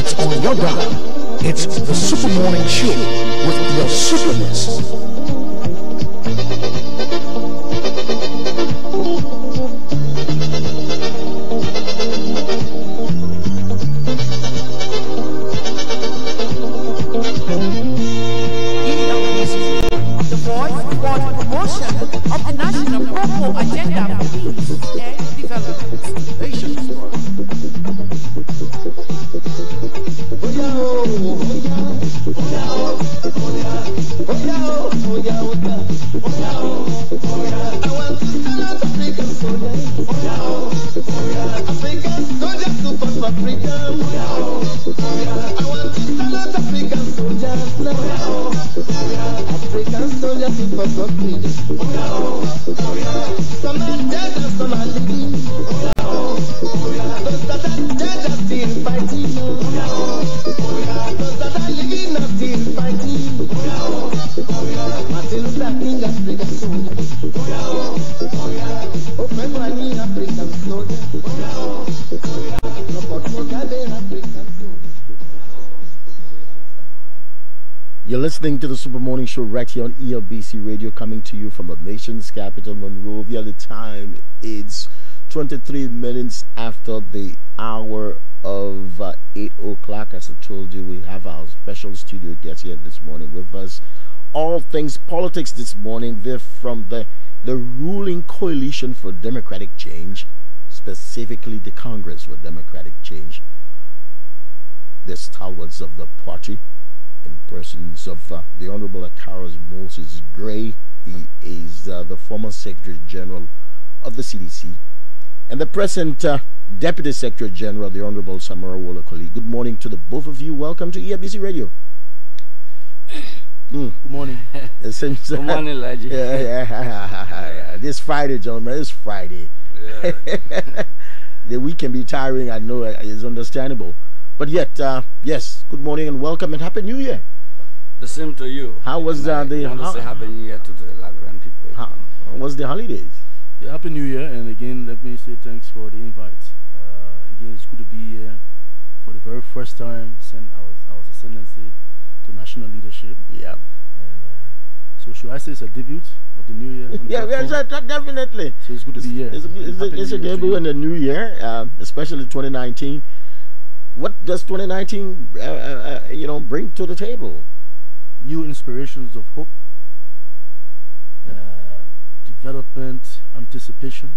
It's on your dial. It's the Super Morning Show with your superness. The voice for the promotion of the national purple agenda for peace and development. Nation's You're listening to the Super Morning Show right here on ELBC Radio, coming to you from the nation's capital, Monrovia. The time is 23 minutes after the hour of 8 o'clock. As I told you, we have our special studio guest here this morning with us. All things politics this morning. They're from the ruling Coalition for Democratic Change, specifically the Congress for Democratic Change. The stalwarts of the party, in persons of the Honorable Acarus Moses Gray. He is the former Secretary General of the CDC, and the present Deputy Secretary General, the Honorable Samora Wolokollie. Good morning to the both of you. Welcome to ELBC Radio. Good morning. Good morning, Legend. Yeah. This Friday, gentlemen, it's Friday. Yeah. The week can be tiring, I know, it's understandable. But yet, yes, good morning and welcome and Happy New Year. The same to you. How was say Happy New Year to the Liberian people. How was the holidays? Yeah, Happy New Year, and again, let me say thanks for the invite. Again, it's good to be here for the very first time since I was ascendancy to national leadership. Yeah. And so should I say it's a debut of the new year? Yeah, definitely. So it's good to be here. It's a debut in the new year, especially 2019. What does 2019, bring to the table? New inspirations of hope, development, anticipation,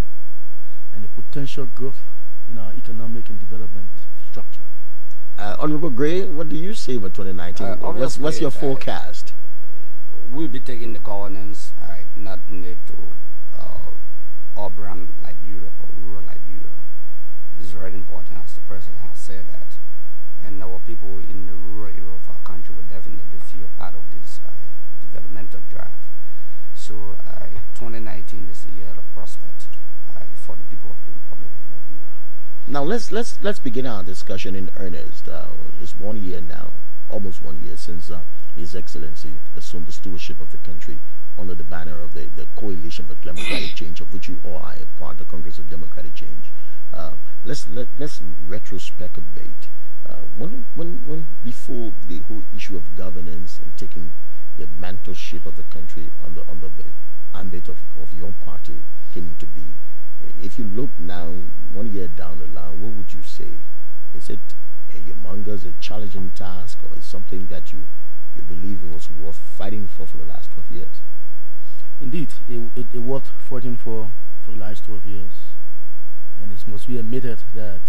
and the potential growth in our economic and development structure. Honorable Gray, what do you say for 2019? What's your forecast? We'll be taking the governance, not need to urban Liberia or rural Liberia. It's very important, as the president has said that. And our people in the rural area of our country will definitely feel part of this developmental drive. So 2019 is a year of prospect for the people of the Republic of Liberia. Now let's begin our discussion in earnest. It's 1 year now, almost 1 year since His Excellency assumed the stewardship of the country under the banner of the Coalition for Democratic Change, of which you all are a part, the Congress of Democratic Change. Let's retrospect a bit. When before the whole issue of governance and taking the mentorship of the country under the ambit of your party came into being, if you look now 1 year down the line, what would you say? Is it a humongous, a challenging task, or is something that you believe it was worth fighting for the last 12 years? Indeed, it worth fighting for the last 12 years, and it must be admitted that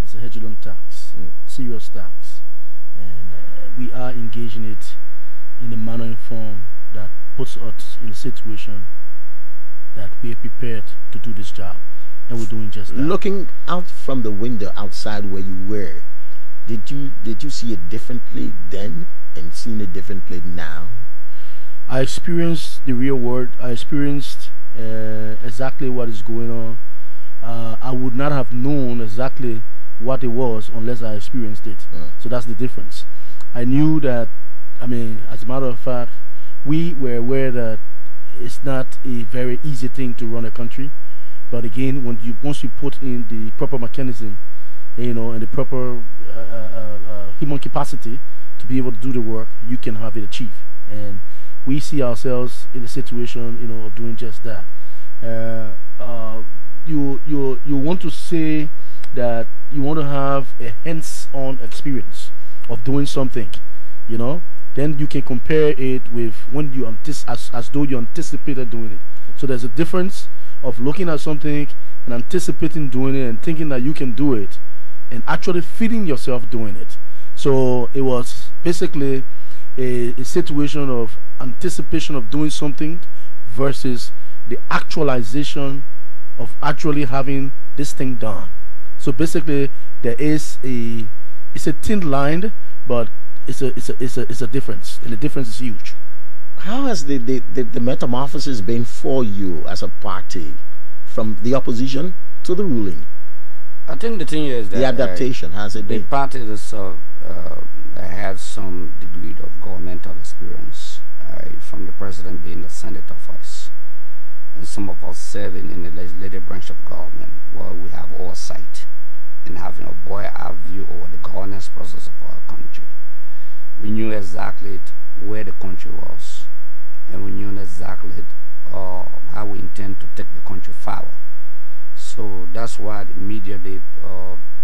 it's a hegemon tax, serious tax, and we are engaging it in a manner and form that puts us in a situation that we are prepared to do this job, and we're doing just that. Looking out from the window outside where you were, did you see it differently then and seeing it differently now? I experienced the real world. I experienced exactly what is going on. I would not have known exactly what it was unless I experienced it. So that's the difference. I knew that, as a matter of fact, we were aware that it's not a very easy thing to run a country, but again, once you put in the proper mechanism, and the proper human capacity to be able to do the work, you can have it achieved. And we see ourselves in a situation, of doing just that. You want to say that you want to have a hands-on experience of doing something, then you can compare it with when you as though you anticipated doing it. So there's a difference of looking at something and anticipating doing it and thinking that you can do it, and actually feeling yourself doing it. So it was basically a situation of anticipation of doing something versus the actualization of actually having this thing done. So basically, it's a thin line, but it's a difference, and the difference is huge. How has the metamorphosis been for you as a party, from the opposition to the ruling? I think the thing is that the adaptation has it the been? party itself had some degree of governmental experience, from the president being the senator first, and some of us serving in the legislative branch of government, where we have oversight and having a bird's-eye view over the governance process of our country. We knew exactly where the country was, and we knew exactly how we intend to take the country forward. So that's why immediately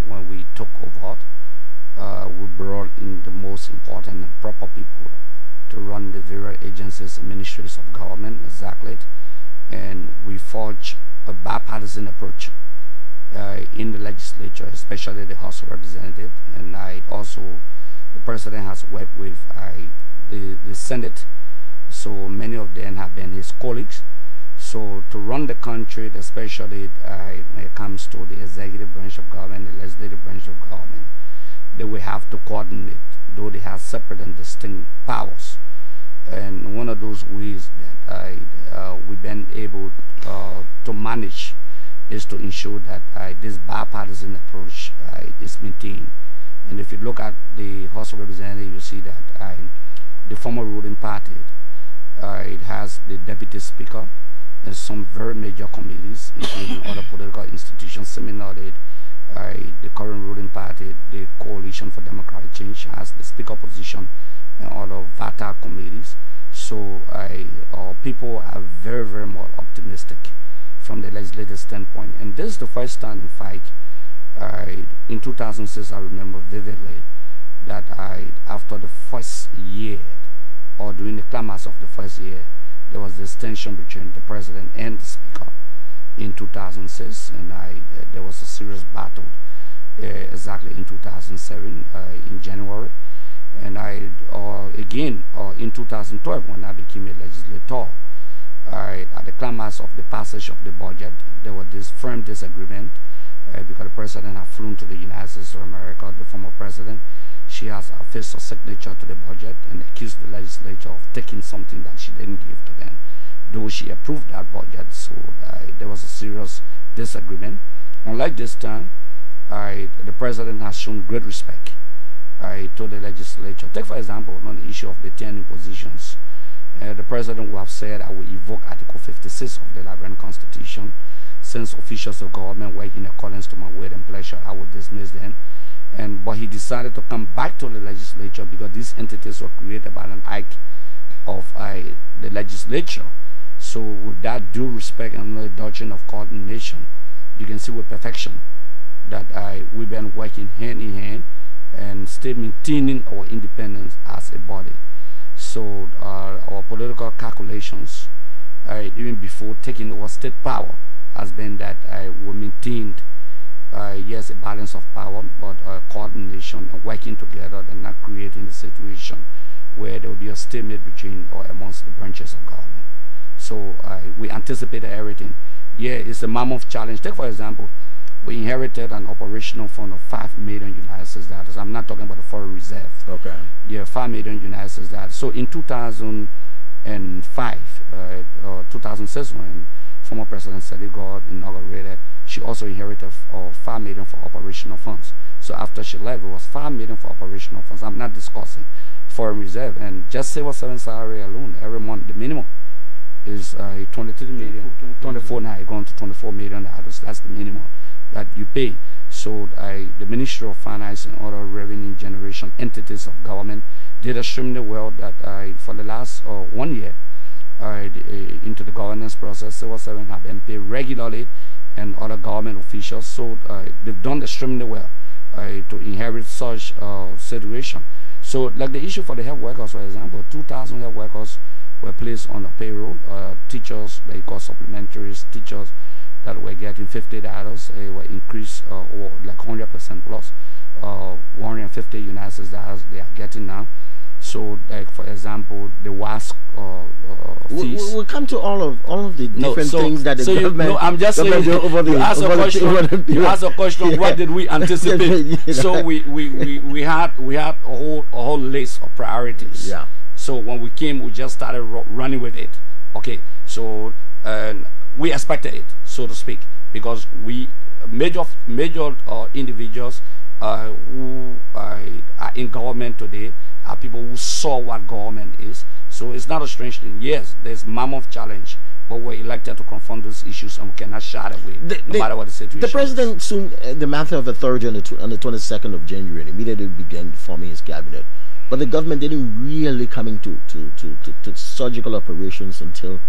when we took over, we brought in the most important and proper people to run the various agencies and ministries of government, exactly, and we forged a bipartisan approach in the legislature, especially the House of Representatives, and the president has worked with the Senate, so many of them have been his colleagues. So to run the country, especially when it comes to the executive branch of government, the legislative branch of government, they will have to coordinate, though they have separate and distinct powers. And one of those ways that we've been able to manage is to ensure that this bipartisan approach is maintained. And if you look at the House of Representatives, you see that the former ruling party, it has the deputy speaker and some very major committees, including other political institutions. Similarly, the current ruling party, the Coalition for Democratic Change, has the speaker position and other vital committees. So people are very, very more optimistic from the legislative standpoint. And this is the first time, in fact, in 2006, I remember vividly that after the first year, or during the climax of the first year, there was this tension between the president and the speaker in 2006, and there was a serious battle exactly in 2007 in January, and again in 2012 when I became a legislator. At the climax of the passage of the budget, there was this firm disagreement because the president had flown to the United States of America, the former president. She has affixed a signature to the budget and accused the legislature of taking something that she didn't give to them, though she approved that budget. So there was a serious disagreement. Unlike this time, the president has shown great respect to the legislature. Take, for example, on the issue of the 10 positions. The president will have said, I will evoke Article 56 of the Liberian Constitution. Since officials of government work in accordance to my word and pleasure, I will dismiss them. But he decided to come back to the legislature because these entities were created by an act of the legislature. So with that due respect and the doctrine of coordination, you can see with perfection that we've been working hand in hand and still maintaining our independence as a body. So our political calculations, even before taking over state power, has been that we maintained yes, a balance of power, but coordination and working together and not creating the situation where there will be a stalemate between or amongst the branches of government. So we anticipated everything. Yeah, it's a mammoth challenge. Take, for example, we inherited an operational fund of 5 million United States dollars. I'm not talking about the foreign reserve. Okay. Yeah, 5 million United States dollars. So in 2005, 2006, when former President Sadiq inaugurated, she also inherited 5 million for operational funds. So after she left, it was 5 million for operational funds. I'm not discussing foreign reserve. And just civil servant salary alone, every month, the minimum is 23 million, 24 now, going to 24 million. That's the minimum that you pay. So the Ministry of Finance and other revenue generation entities of government did extremely well. That for the last 1 year into the governance process, Civil servants have been paid regularly, and other government officials. So they've done extremely well to inherit such situation. So like the issue for the health workers, for example, 2,000 health workers were placed on the payroll. Teachers, they call supplementaries, teachers that were getting $50 were increased or like 100% plus 150 United States dollars they are getting now. So like for example the WASC fees. We'll come to all of the different things that the government. No, I'm just saying you asked a question. What did we anticipate? So we had a whole list of priorities. Yeah. So when we came, we just started running with it. Okay. So we expected it, so to speak, because we major individuals who are in government today are people who saw what government is. So it's not a strange thing. Yes, there's mammoth challenge, but we're elected to confront those issues, and we cannot shy away, no matter what the situation is. The president soon, the matter of authority on the 22nd of January, and immediately began forming his cabinet. But the government didn't really come into to surgical operations until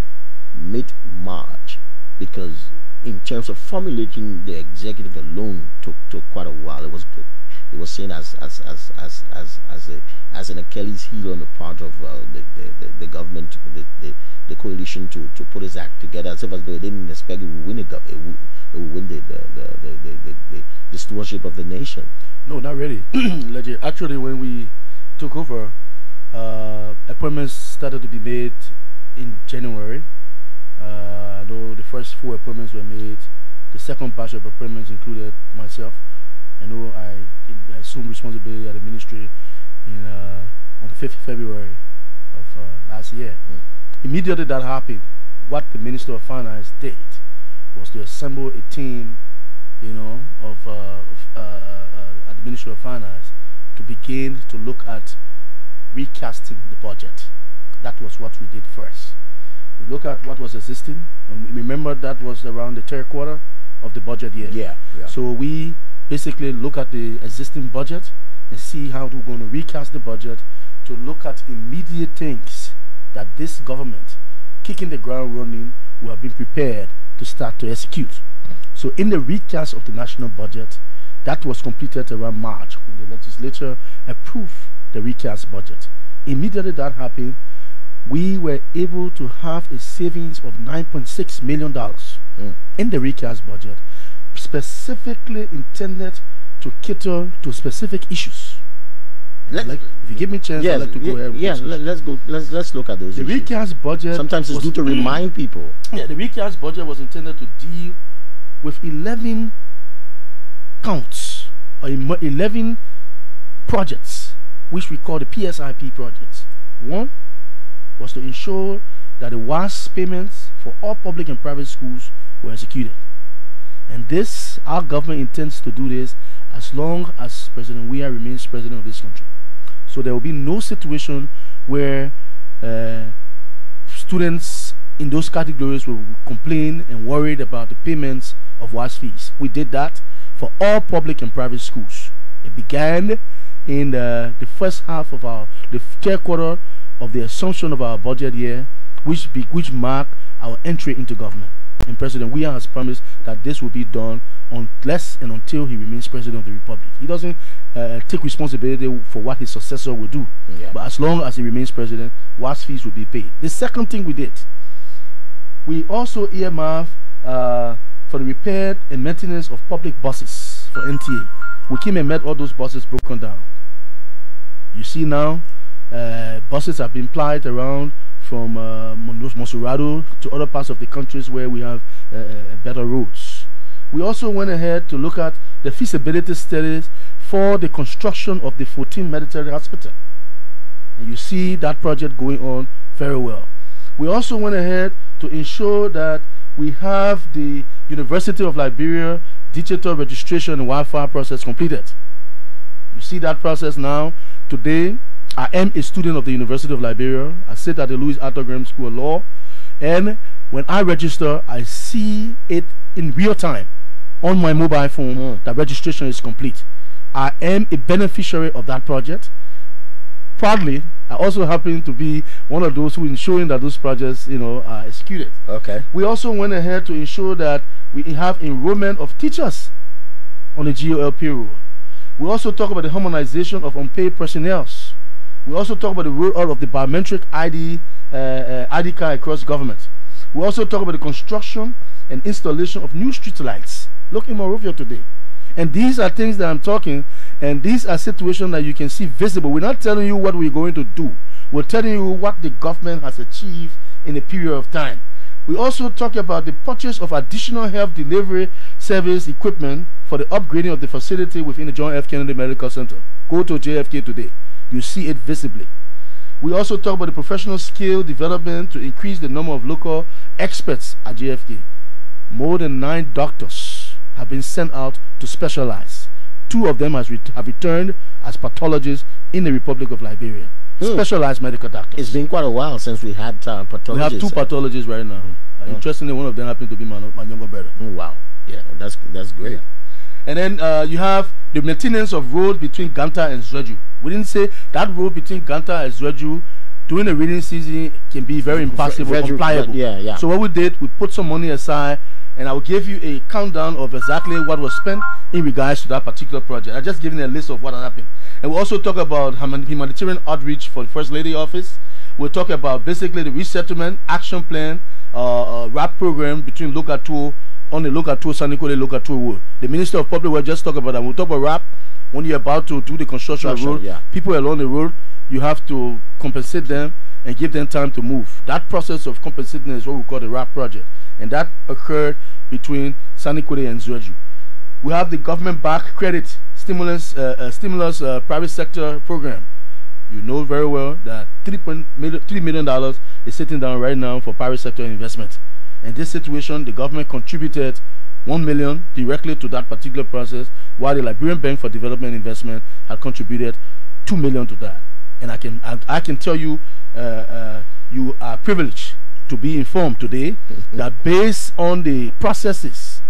mid-March, because in terms of formulating the executive alone took quite a while. It was good. It was seen as an Achilles heel on the part of the government, the coalition to put his act together, as if as though they didn't expect it would win it would win the stewardship of the nation. No, not really. Actually, when we took over, appointments started to be made in January. I know the first 4 appointments were made. The second batch of appointments included myself. I know I assumed responsibility at the ministry on 5th February of last year. Immediately that happened, what the Minister of Finance did was to assemble a team, at the Ministry of Finance to begin to look at recasting the budget. That was what we did first. We look at what was existing, and we remember that was around the 3rd quarter of the budget year. Yeah. So we basically look at the existing budget and see how we're going to recast the budget to look at immediate things that this government, kicking the ground running, will have been prepared to start to execute. So in the recast of the national budget, that was completed around March when the legislature approved the recast budget. Immediately that happened, we were able to have a savings of $9.6 million in the recast budget, specifically intended to cater to specific issues. If you give me a chance, I'd like to go ahead. Let's look at those. The recast budget. Sometimes it's good to remind people. Yeah, the recast budget was intended to deal with 11 counts or 11 projects, which we call the PSIP projects. One was to ensure that the WASC payments for all public and private schools were executed. And this, our government intends to do this as long as President Weah remains president of this country. So there will be no situation where students in those categories will complain and worried about the payments of WASC fees. We did that for all public and private schools. It began in the first half of the 3rd quarter of the assumption of our budget year, which marked our entry into government. And President Weah has promised that this will be done unless and until he remains president of the republic. He doesn't take responsibility for what his successor will do. Yeah. But as long as he remains president, WASC fees will be paid. The second thing we did, we also earmarked for the repair and maintenance of public buses for NTA. We came and met all those buses broken down. You see now, buses have been plied around from Montserrado to other parts of the countries where we have better roads. We also went ahead to look at the feasibility studies for the construction of the 14th Military Hospital. And you see that project going on very well. We also went ahead to ensure that we have the University of Liberia digital registration and Wi-Fi process completed. You see that process now. Today, I am a student of the University of Liberia. I sit at the Louis Arthur Graham School of Law, and when I register, I see it in real time on my mobile phone that registration is complete. I am a beneficiary of that project, proudly, I also happen to be one of those who ensuring that those projects, are executed. Okay. We also went ahead to ensure that we have enrollment of teachers on the GOL payroll. We also talk about the harmonization of unpaid personnel. We also talk about the rollout of the biometric ID card across government. We also talk about the construction and installation of new street lights. Look in Monrovia today. And these are things that I'm talking, and these are situations that you can see visible. We're not telling you what we're going to do. We're telling you what the government has achieved in a period of time. We also talk about the purchase of additional health delivery service equipment for the upgrading of the facility within the John F. Kennedy Medical Center. Go to JFK today. You see it visibly. We also talk about the professional skill development to increase the number of local experts at JFK. More than 9 doctors have been sent out to specialize. 2 of them have returned as pathologists in the Republic of Liberia. Specialized medical doctors. It's been quite a while since we had pathologists. We have 2 pathologists right now. Interestingly, one of them happened to be my younger brother. Wow. Yeah. That's great. Yeah. And then you have the maintenance of road between Ganta and Zweju. We didn't say that road between Ganta and Zweju during the rainy season can be very impassable, unpliable. Yeah. So what we did, we put some money aside, and I will give you a countdown of exactly what was spent in regards to that particular project. I just given a list of what happened. And we'll also talk about humanitarian outreach for the First Lady office. We'll talk about basically the resettlement action plan, RAP program between Local 2 on the Local 2 Sanikole Local 2 road. The Minister of Public Works just talked about that. We'll talk about RAP when you're about to do the construction of the road. Yeah. People along the road, you have to compensate them and give them time to move. That process of compensating is what we call the RAP project, and that occurred between Sanikole and Zweju. We have the government-backed credit stimulus private sector program. You know very well that $3 million is sitting down right now for private sector investment. In this situation, the government contributed $1 million directly to that particular process, while the Liberian Bank for Development Investment had contributed $2 million to that. And I can tell you, you are privileged to be informed today that based on the processes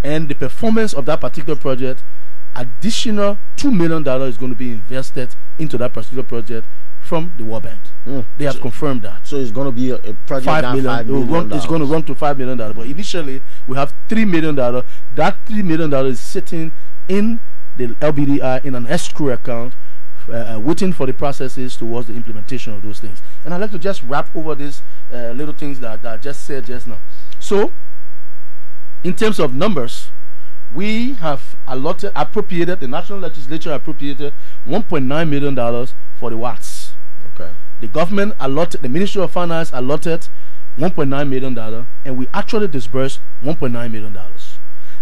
and the performance of that particular project, additional $2 million is going to be invested into that particular project from the World Bank. They have confirmed that. So it's going to be a project $5 million. It's going to run to $5 million. But initially, we have $3 million. That $3 million is sitting in the LBDI in an escrow account, waiting for the processes towards the implementation of those things. And I'd like to just wrap over these little things that I just said just now. So, in terms of numbers, we have appropriated, the National Legislature appropriated $1.9 million for the WATS. Okay. The government allotted, the Ministry of Finance allotted $1.9 million, and we actually disbursed $1.9 million.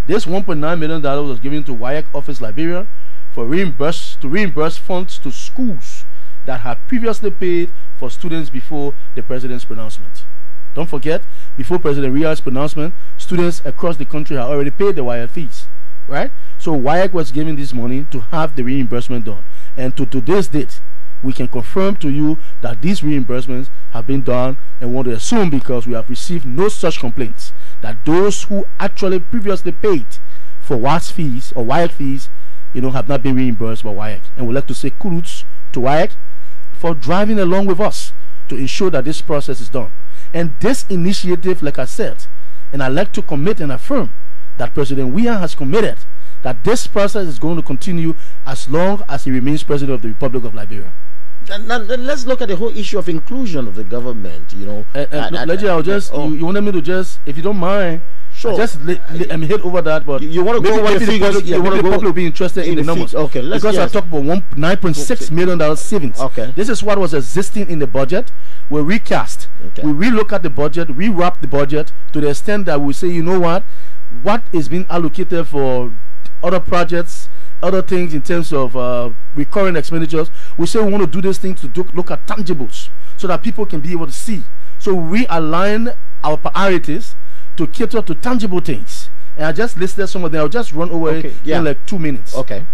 This $1.9 million was given to WIAC Office Liberia for reimburse funds to schools that had previously paid for students before the president's pronouncement. Don't forget, before President Ria's pronouncement, students across the country had already paid the WIAC fees, right? So WIAC was giving this money to have the reimbursement done. And to today's date, we can confirm to you that these reimbursements have been done, and want to assume, because we have received no such complaints, that those who actually previously paid for WATS fees or WIAC fees, have not been reimbursed by WIAC. And we'd like to say kudos to WIAC for driving along with us to ensure that this process is done. And this initiative, like I said, and I'd like to commit and affirm that President Weah has committed that this process is going to continue as long as he remains President of the Republic of Liberia. Now, let's look at the whole issue of inclusion of the government. I'll just, you wanted me to just, if you don't mind, sure. Just hit over that, but you want to go over the figures. You want to go. People will be interested in the numbers. Okay, because I talked about $9.6 million savings. Okay, this is what was existing in the budget. We recast. Okay. We relook at the budget. Rewrap the budget to the extent that we say, you know what is being allocated for other projects, other things in terms of recurring expenditures. We say we want to do these things to look at tangibles so that people can be able to see. So we align our priorities to cater to tangible things. And I just listed some of them. I'll just run over it in like 2 minutes. Okay.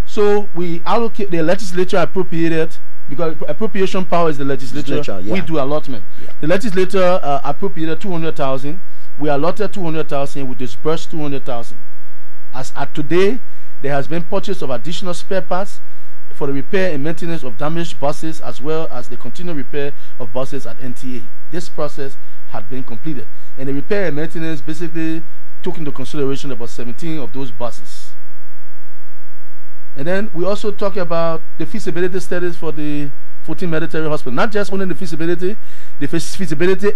So we allocate, the legislature appropriated, because appropriation power is the legislature. We do allotment. Yeah. The legislature appropriated 200,000. We allotted 200,000. We dispersed 200,000. As at today, there has been purchase of additional spare parts for the repair and maintenance of damaged buses, as well as the continued repair of buses at NTA. This process had been completed, and the repair and maintenance basically took into consideration about 17 of those buses. And then we also talk about the feasibility studies for the 14 military hospital, not just only the feasibility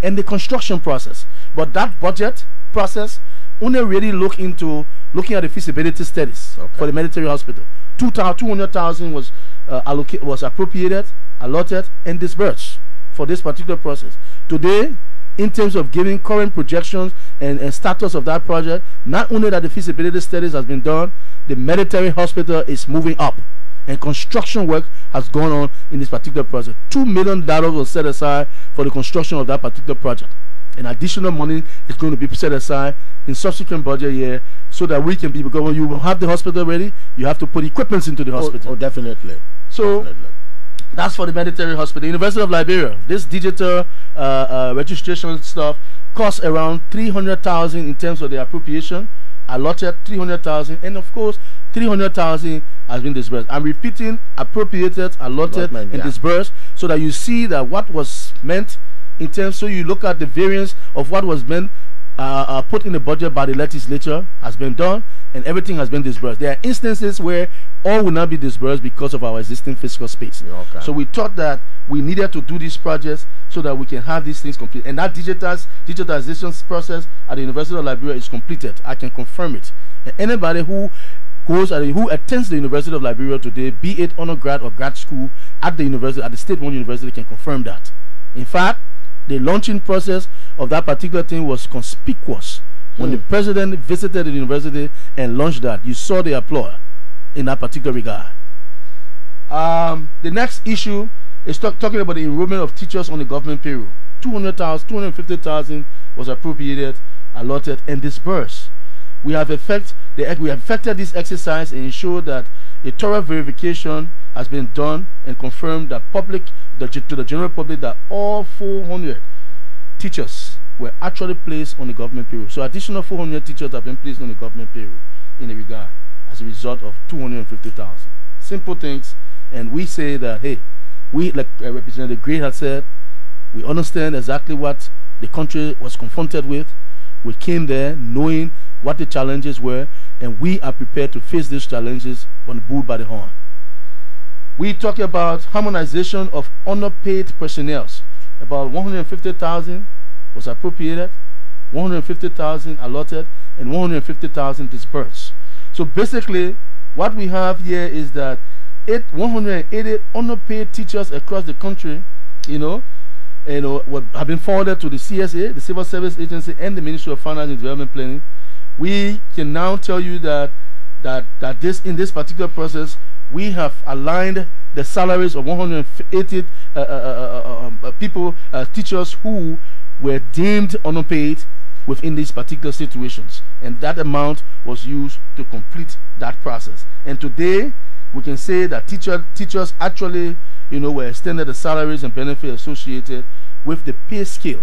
and the construction process, but that budget process only really looking at the feasibility studies for the military hospital. 200,000 was was appropriated, allotted, and disbursed for this particular process. Today, in terms of giving current projections and status of that project, not only that the feasibility studies has been done, the military hospital is moving up, and construction work has gone on in this particular project. $2 million was set aside for the construction of that particular project, and additional money is going to be set aside in subsequent budget year, so that we can be, because when you have the hospital ready, you have to put equipment into the hospital. Oh, definitely. So definitely. That's for the military hospital. University of Liberia, this digital registration stuff costs around 300,000 in terms of the appropriation, allotted 300,000, and of course 300,000 has been disbursed. I'm repeating: appropriated, allotted, and disbursed, so that you see that what was meant in terms. So you look at the variance of what was meant put in the budget by the legislature has been done, and everything has been disbursed. There are instances where all will not be disbursed because of our existing fiscal space. So we thought that we needed to do these projects so that we can have these things complete. And that digitalization process at the University of Liberia is completed. I can confirm it. And anybody who attends the University of Liberia today, be it undergrad or grad school at the university, at the state-owned university, can confirm that. In fact, the launching process of that particular thing was conspicuous when the president visited the university and launched that. You saw the applause in that particular regard. The next issue is talking about the enrollment of teachers on the government payroll. 250,000 was appropriated, allotted, and disbursed. We have effected this exercise and ensured that a thorough verification has been done and confirmed that to the general public that all 400 teachers were actually placed on the government payroll. So additional 400 teachers have been placed on the government payroll in the regard as a result of 250,000. Simple things, and we say that, hey, we, like Representative Gray has said, we understand exactly what the country was confronted with. We came there knowing what the challenges were, and we are prepared to face these challenges on the bull by the horn. We talk about harmonization of underpaid personnel. About 150,000 was appropriated, 150,000 allotted, and 150,000 disbursed. So basically, what we have here is that 180 underpaid teachers across the country, have been forwarded to the CSA, the Civil Service Agency, and the Ministry of Finance and Development Planning. We can now tell you that in this particular process, we have aligned the salaries of 180 teachers who were deemed underpaid within these particular situations, and that amount was used to complete that process. And today, we can say that teachers actually, were extended the salaries and benefits associated with the pay scale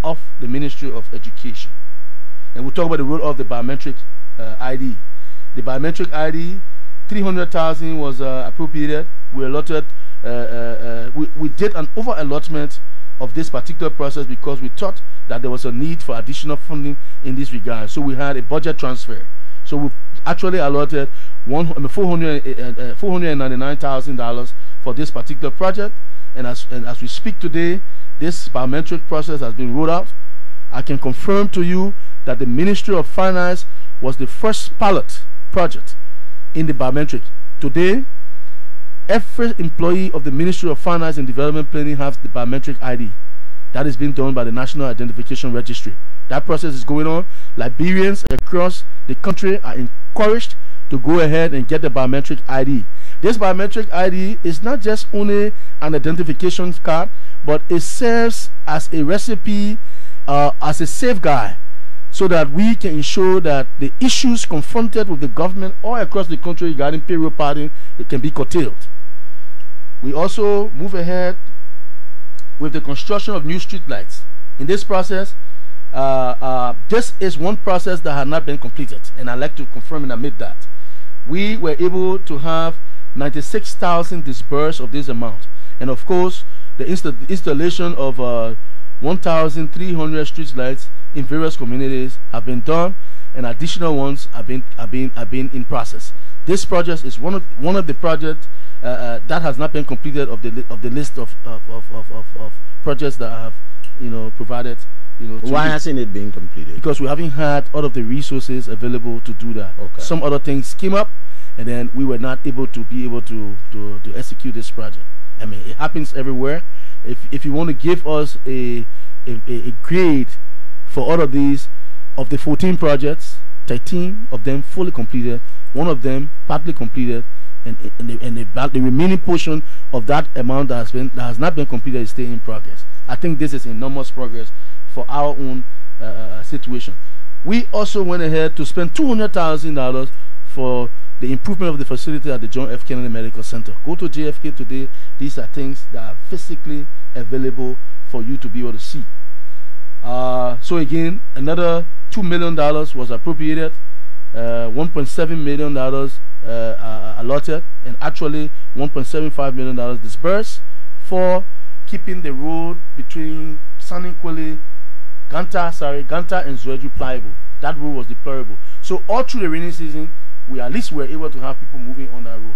of the Ministry of Education. And we'll talk about the role of the biometric ID. The biometric ID, 300,000 was appropriated. We allotted, we did an over allotment of this particular process because we thought that there was a need for additional funding in this regard. So we had a budget transfer. So we actually allotted $499,000 for this particular project. And as we speak today, this biometric process has been rolled out. I can confirm to you that the Ministry of Finance was the first pilot project in the biometric. Today, every employee of the Ministry of Finance and Development Planning has the biometric ID. That is being done by the National Identification Registry. That process is going on. Liberians across the country are encouraged to go ahead and get the biometric ID. This biometric ID is not just only an identification card, but it serves as a recipe, as a safeguard, so that we can ensure that the issues confronted with the government all across the country regarding payroll padding, it can be curtailed. We also move ahead with the construction of new street lights. In this process, this is one process that had not been completed, and I'd like to confirm and admit that. We were able to have 96,000 disbursed of this amount, and of course the installation of 1,300 street lights in various communities have been done, and additional ones have been in process. This project is one of the projects that has not been completed of the list of projects that I have provided. Why hasn't it been completed? Because we haven't had all of the resources available to do that. Okay. Some other things came up, and then we were not able to execute this project. I mean, it happens everywhere. If you want to give us a grade for all of these, of the 14 projects, 13 of them fully completed, one of them partly completed, and the remaining portion of that amount that has not been completed is still in progress. I think this is enormous progress for our own situation. We also went ahead to spend $200,000 for the improvement of the facility at the John F. Kennedy Medical Center. Go to JFK today. These are things that are physically available for you to be able to see. So again, another $2 million was appropriated, $1.7 million allotted, and actually $1.75 million disbursed for keeping the road between Saninkwele, Ganta and Zoeju pliable. That road was deplorable. So all through the rainy season, we at least were able to have people moving on that road.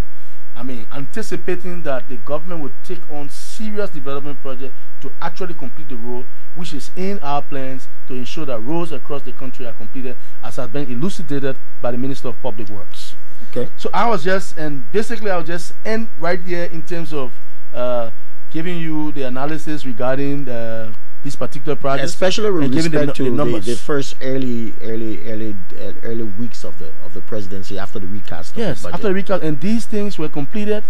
I mean, anticipating that the government would take on serious development projects to actually complete the road, which is in our plans to ensure that roads across the country are completed, as has been elucidated by the Minister of Public Works. Okay. So I'll just end right here in terms of giving you the analysis regarding this particular project, especially with respect to the first early weeks of the presidency after the recast. Yes, after the recast, and these things were completed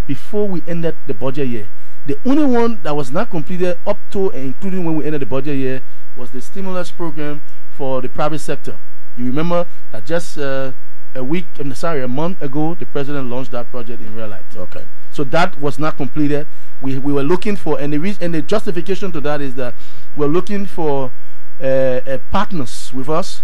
before we ended the budget year. The only one that was not completed up to and including when we ended the budget year was the stimulus program for the private sector. You remember that just a month ago, the president launched that project in real life. Okay. So that was not completed. We were looking for, and the justification to that is that we're looking for partners with us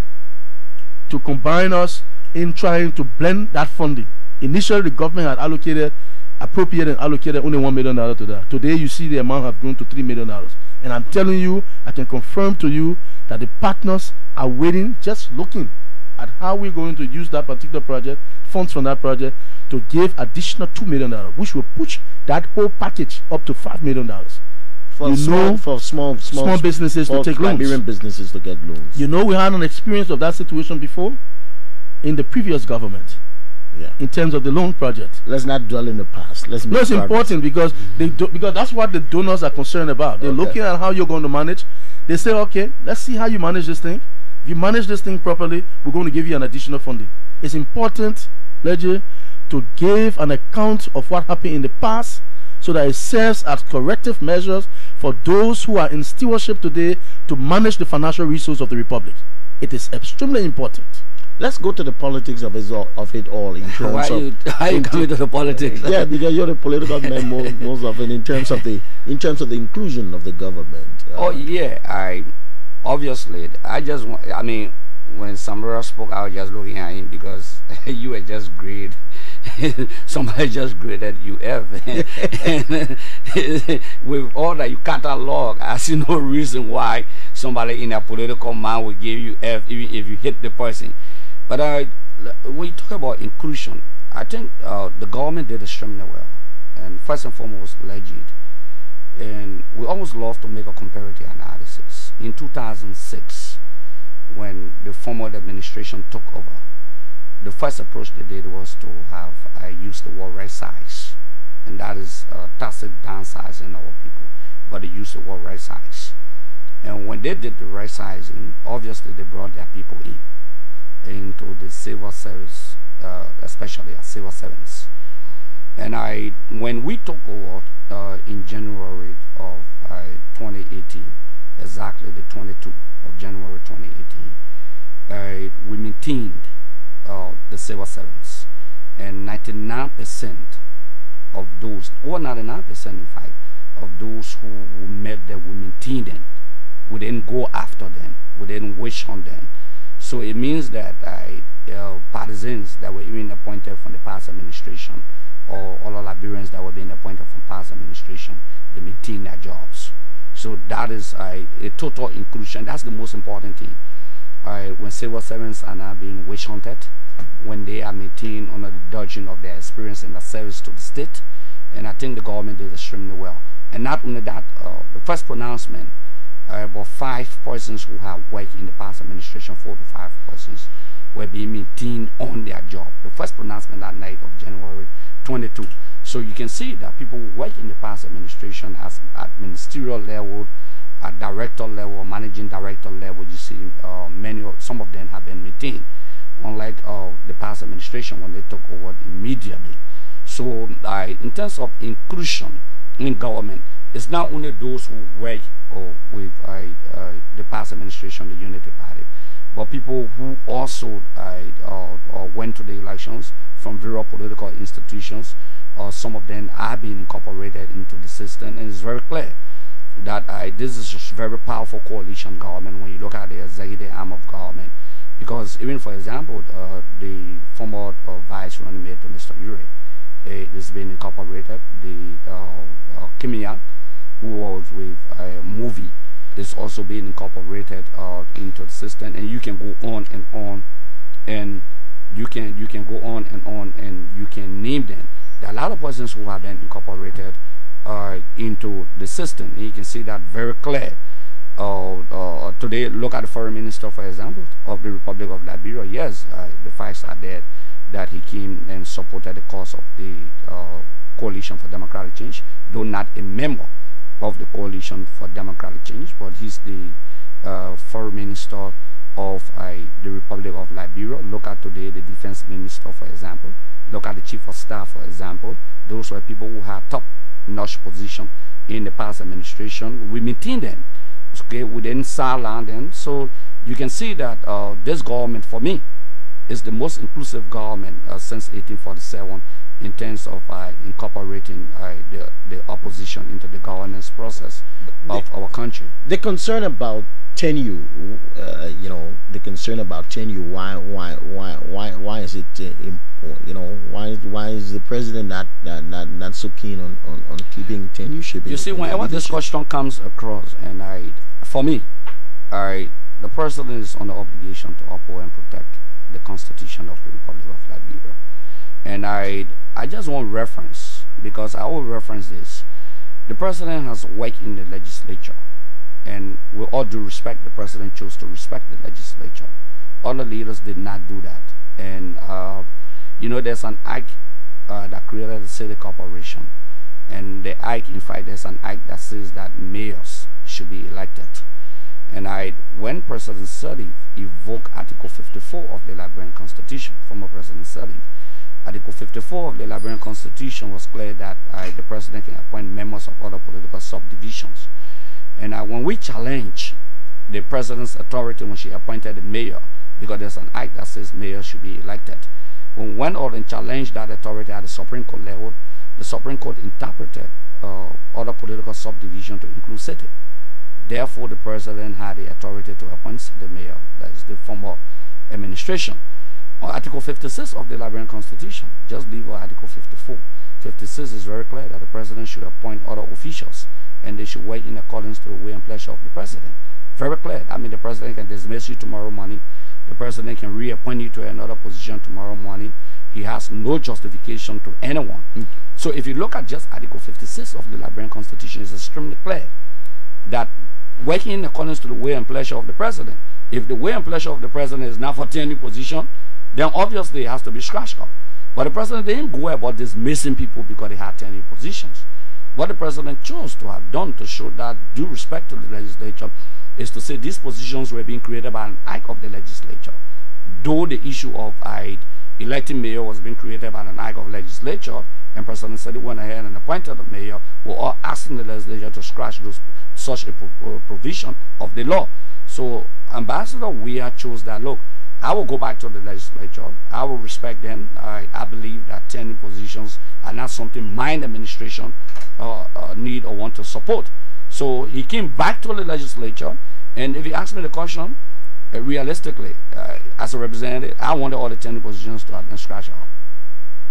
to combine us in trying to blend that funding. Initially, the government had appropriated only $1 million to that. Today, you see the amount have grown to $3 million. And I'm telling you, I can confirm to you that the partners are waiting, just looking at how we're going to use that particular project, funds from that project, to give additional $2 million, which will push that whole package up to $5 million. For small businesses to take loans. Liberian businesses to get loans. You know, we had an experience of that situation before in the previous government. Yeah. In terms of the loan project. Let's not dwell in the past. Let's make it's important because because that's what the donors are concerned about. They're looking at how you're going to manage. They say, okay, let's see how you manage this thing. If you manage this thing properly, we're going to give you an additional funding. It's important, Legend, to give an account of what happened in the past so that it serves as corrective measures for those who are in stewardship today to manage the financial resources of the Republic. It is extremely important. Let's go to the politics of it all. In terms why are you coming to the politics? Yeah, because you're the political man most often in terms of the inclusion of the government. When Samora spoke, I was just looking at him because you were just great. Somebody just graded you F. And with all that you catalog, I see no reason why somebody in a political mind would give you F even if you hit the person. But when you talk about inclusion, I think the government did extremely well. And first and foremost, Leged. And we always love to make a comparative analysis. In 2006, when the former administration took over, the first approach they did was to have use the word right size, and that is tacit downsizing our people, but they used the word right size. And when they did the right sizing, obviously they brought their people into the civil service, especially as civil servants. And when we took over in January of 2018, exactly the 22 of January 2018, we maintained the civil servants, and 99% of those, or 99% in fact, of those who met them, we maintained them. We didn't go after them. We didn't wish on them. So it means that partisans that were even appointed from the past administration, or other Liberians that were being appointed from past administration, they maintain their jobs. So that is a total inclusion. That's the most important thing. When civil servants are now being witch hunted, when they are maintained under the dodging of their experience in the service to the state, and I think the government did extremely well. And not only that, the first pronouncement, about 5 persons who have worked in the past administration, 4 to 5 persons, were being maintained on their job. The first pronouncement that night of January 22. So you can see that people who work in the past administration as at ministerial level, at director level, managing director level, you see some of them have been maintained, unlike the past administration when they took over immediately. So in terms of inclusion in government, it's not only those who work with the past administration, the Unity Party, but people who also went to the elections from various political institutions. Some of them are being incorporated into the system, and it's very clear that this is a very powerful coalition government when you look at the executive arm of government. Because even, for example, the former vice running mate to Mr. Ure is being incorporated. The Kimia, who was with a movie, is also being incorporated into the system, and you can go on and on, and you can go on and on, and you can name them. There are a lot of persons who have been incorporated into the system, and you can see that very clear. Today, look at the foreign minister, for example, of the Republic of Liberia. Yes, the facts are there that he came and supported the cause of the Coalition for Democratic Change, though not a member of the Coalition for Democratic Change, but he's the foreign minister of the Republic of Liberia. Look at today the defense minister, for example. Look at the chief of staff, for example. Those were people who had top-notch position in the past administration. We maintain them, okay, within Saarland. And so you can see that this government, for me, is the most inclusive government since 1847 in terms of incorporating the opposition into the governance process of our country. The concern about tenure, the concern about tenure. Why is it why is the president not so keen on keeping tenureship? You see, whenever this question comes across, and for me, the president is under obligation to uphold and protect the Constitution of the Republic of Liberia. And I just want reference, because I will reference this. The president has worked in the legislature, and with all due respect, the president chose to respect the legislature. Other leaders did not do that. And there's an act that created the city corporation, and the act, in fact, there's an act that says that mayors should be elected. And when President Sirleaf evoked Article 54 of the Liberian Constitution, former President Sirleaf, Article 54 of the Liberian Constitution was clear that the president can appoint members of other political subdivisions. And when we challenge the president's authority when she appointed the mayor, because there's an act that says mayors should be elected, when we went out and challenged that authority at the Supreme Court level, the Supreme Court interpreted other political subdivision to include city. Therefore, the president had the authority to appoint the mayor. That is the former administration. Article 56 of the Liberian Constitution, just leave Article 54. 56 is very clear that the president should appoint other officials, and they should work in accordance to the will and pleasure of the president. Very clear. I mean, the president can dismiss you tomorrow morning. The president can reappoint you to another position tomorrow morning. He has no justification to anyone. So if you look at just Article 56 of the Liberian Constitution, it's extremely clear that working in accordance to the will and pleasure of the president. If the will and pleasure of the president is not for tenure position, then obviously it has to be scratched out. But the president didn't go about dismissing people because they had tenure positions. What the president chose to have done to show that due respect to the legislature is to say these positions were being created by an act of the legislature. Though the issue of electing mayor was being created by an act of legislature, and President said he went ahead and appointed the mayor, we're all asking the legislature to scratch such a provision of the law. So Ambassador Weah chose that, look, I will go back to the legislature. I will respect them. I believe that tenure positions are not something my administration need or want to support. So he came back to the legislature, and if you ask me the question, realistically, as a representative, I wanted all the tenure positions to have been scratched out.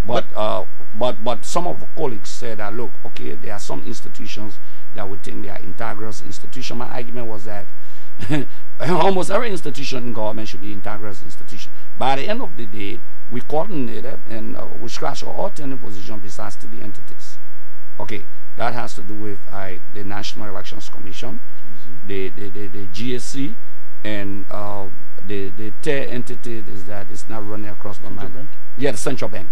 But some of the colleagues said that, look, okay, there are some institutions that we think they are integrous institutions. My argument was that almost every institution in government should be integrous institution. By the end of the day, we coordinated and we scratched all tenure positions besides the entities. Okay, that has to do with the National Elections Commission, the GSC, and the third entity is that it's not running across my mind. Yeah, the Central Bank.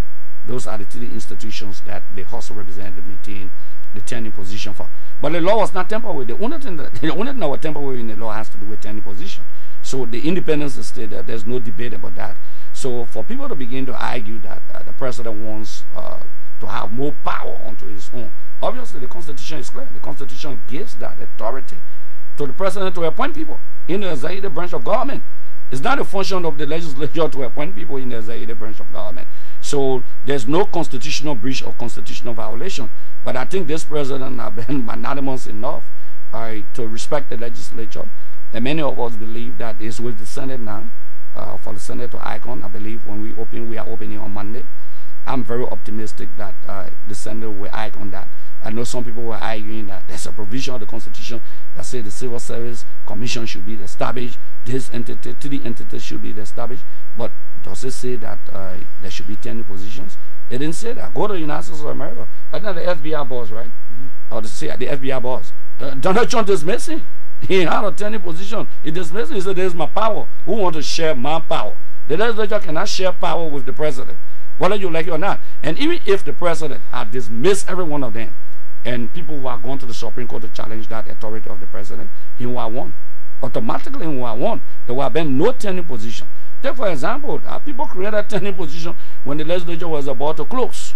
Those are the three institutions that the House of Representatives maintain the tenure position for. But the law was not temporary. The only thing that was temporary in the law has to do with tenure position. So the independence is still there. There's no debate about that. So for people to begin to argue that the president wants to have more power onto his own, obviously the Constitution is clear. The Constitution gives that authority to the president to appoint people in the executive branch of government. It's not a function of the legislature to appoint people in the executive branch of government. So there's no constitutional breach or constitutional violation. But I think this president has been magnanimous enough to respect the legislature. And many of us believe that it's with the Senate now, for the Senate to icon. I believe when we are opening on Monday. I'm very optimistic that the Senate will icon that. I know some people were arguing that there's a provision of the Constitution that says the Civil Service Commission should be established, this entity, three entities should be established, but does it say that there should be 10 positions? It didn't say that. Go to the United States of America. That's not the FBI boss, right? Or the FBI boss. Donald Trump dismissed him. He had a 10 position. He dismissed him. He said, there's my power. Who want to share my power? The legislature cannot share power with the president, whether you like it or not. And even if the president had dismissed every one of them, and people who are going to the Supreme Court to challenge that authority of the president, he will have won. Automatically, he will have won. There will have been no tenure position. Take, for example, people created tenure position when the legislature was about to close.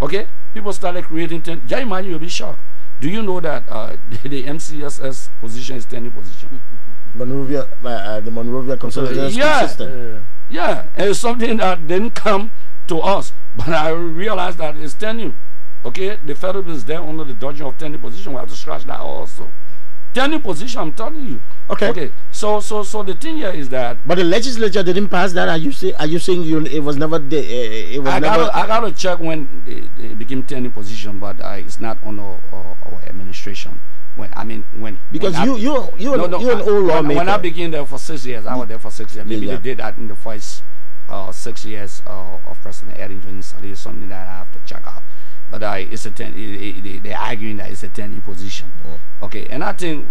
Okay? People started creating tenure. Just imagine, you'll be shocked. Do you know that the MCSS position is tenure position? The Monrovia Consolidated System. Yeah, and it's something that didn't come to us, but I realized that it's tenure. Okay, the federal bill is there under the dodging of tenure position. We have to scratch that also. Tenure position, I'm telling you. Okay. So the thing here is that. But the legislature didn't pass that. Are you saying it was never there? I gotta check when it became tenure position, but it's not on our administration. Because you're an old lawmaker. When I began there for 6 years, I was there for 6 years. Maybe they did that in the first 6 years of President Eddie Jones. It's something that I have to check out. But it's a they're arguing that it's a tenure position. Okay, and I think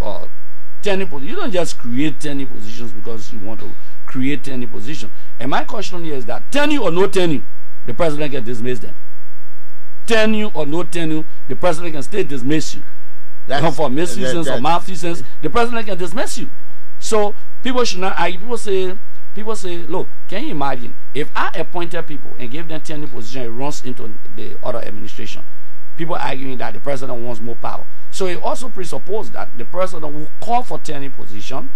tenure position, you don't just create tenure positions because you want to create tenure position. And my question here is that tenure or no tenure, the president can dismiss them. Tenure or no tenure, the president can still dismiss you. For misfeasance or malfeasance, the president can dismiss you. So people should not argue. People say, look, can you imagine if I appointed people and gave them tenure position, it runs into the other administration. People arguing that the president wants more power. So it also presupposes that the president will call for tenure position,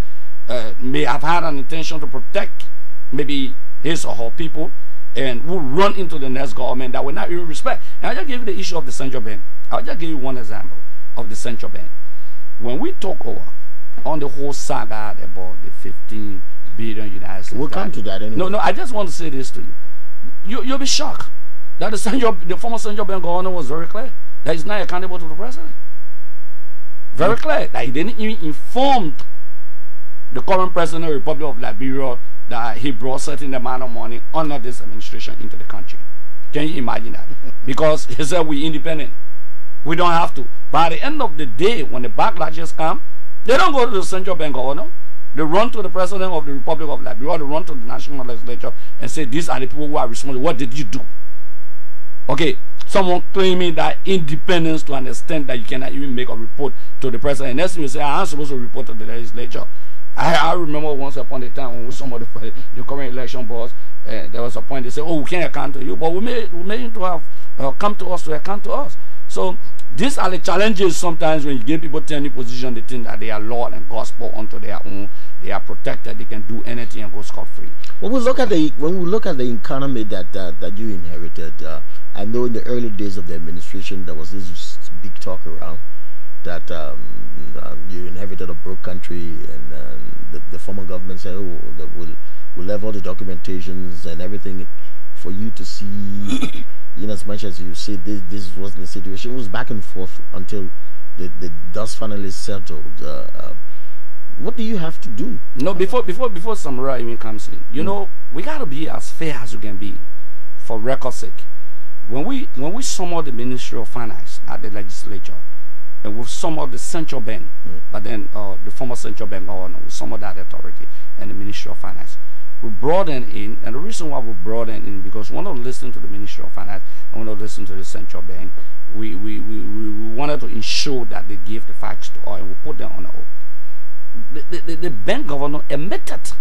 may have had an intention to protect maybe his or her people, and will run into the next government that will not even respect. And I'll just give you the issue of the central bank. I'll just give you one example of the central bank. When we took over on the whole saga about the 15 billion United States. We'll come to that anyway. No, I just want to say this to you. You'll be shocked that the former central bank governor was very clear that he's not accountable to the president. Very clear that he didn't even inform the current president of the Republic of Liberia that he brought certain amount of money under this administration into the country. Can you imagine that? Because he said we're independent. We don't have to. By the end of the day, when the backlashes come, they don't go to the central bank governor. They run to the president of the Republic of Liberia, they run to the national legislature and say, these are the people who are responsible. What did you do? Okay, someone claiming that independence to an extent that you cannot even make a report to the president. And next thing you say, I'm supposed to report to the legislature. I remember once upon a time when some of the current election boards, there was a point they said, oh, we can't account to you, but we made him to have come to us to account to us. So these are the challenges sometimes when you give people tenure position, they think that they are Lord and gospel unto their own. They are protected. They can do anything and go scot-free. When we look at the economy that you inherited, I know in the early days of the administration there was this big talk around that you inherited a broke country and the former government said, oh, we'll have all the documentations and everything for you to see. In as much as you say this wasn't the situation, it was back and forth until the dust finally settled. What do you have to do? No, before Samora even comes in, you know, we gotta be as fair as we can be, for record's sake. When we summoned the Ministry of Finance at the legislature, and we summoned the central bank, but then the former central bank governor, we summoned that authority and the Ministry of Finance. We brought them in, and the reason why we brought them in, because we want to listen to the Ministry of Finance and we want to listen to the central bank. We wanted to ensure that they gave the facts to all, and we put them on the oath. The bank governor admitted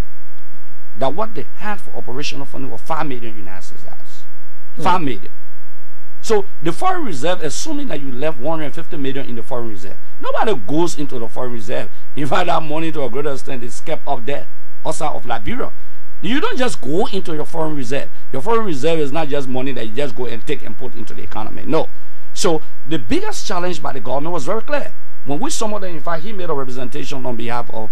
that what they had for operational funding was 5 million United States dollars. 5 million. So the foreign reserve, assuming that you left 150 million in the foreign reserve, nobody goes into the foreign reserve. In fact, that money to a greater extent is kept up there outside of Liberia. You don't just go into your foreign reserve. Your foreign reserve is not just money that you just go and take and put into the economy. No. So the biggest challenge by the government was very clear. When we summoned them, in fact, he made a representation on behalf of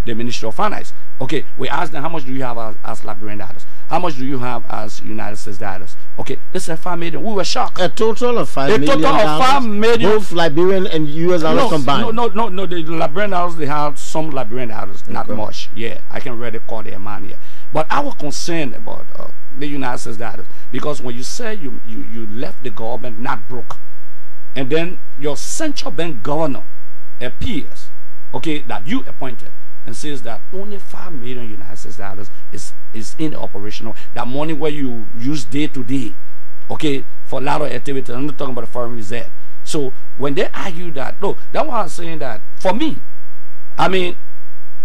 the Ministry of Finance. Okay, we asked them, how much do you have as Liberian dollars? How much do you have as United States dollars? Okay, they said 5 million. We were shocked. A total of 5 million. A total of 5 million. Both Liberian and US dollars combined. No. The Liberian dollars, they have some Liberian dollars, not much. Yeah, I can really call the amount here. But I was concerned about the United States dollars, because when you say you left the government not broke, and then your central bank governor appears, okay, that you appointed, and says that only 5 million United States dollars is in the operational, that money where you use day to day, okay, for a lot of activities. I'm not talking about the foreign reserve. So when they argue that, no, that's why I'm saying that for me, I mean,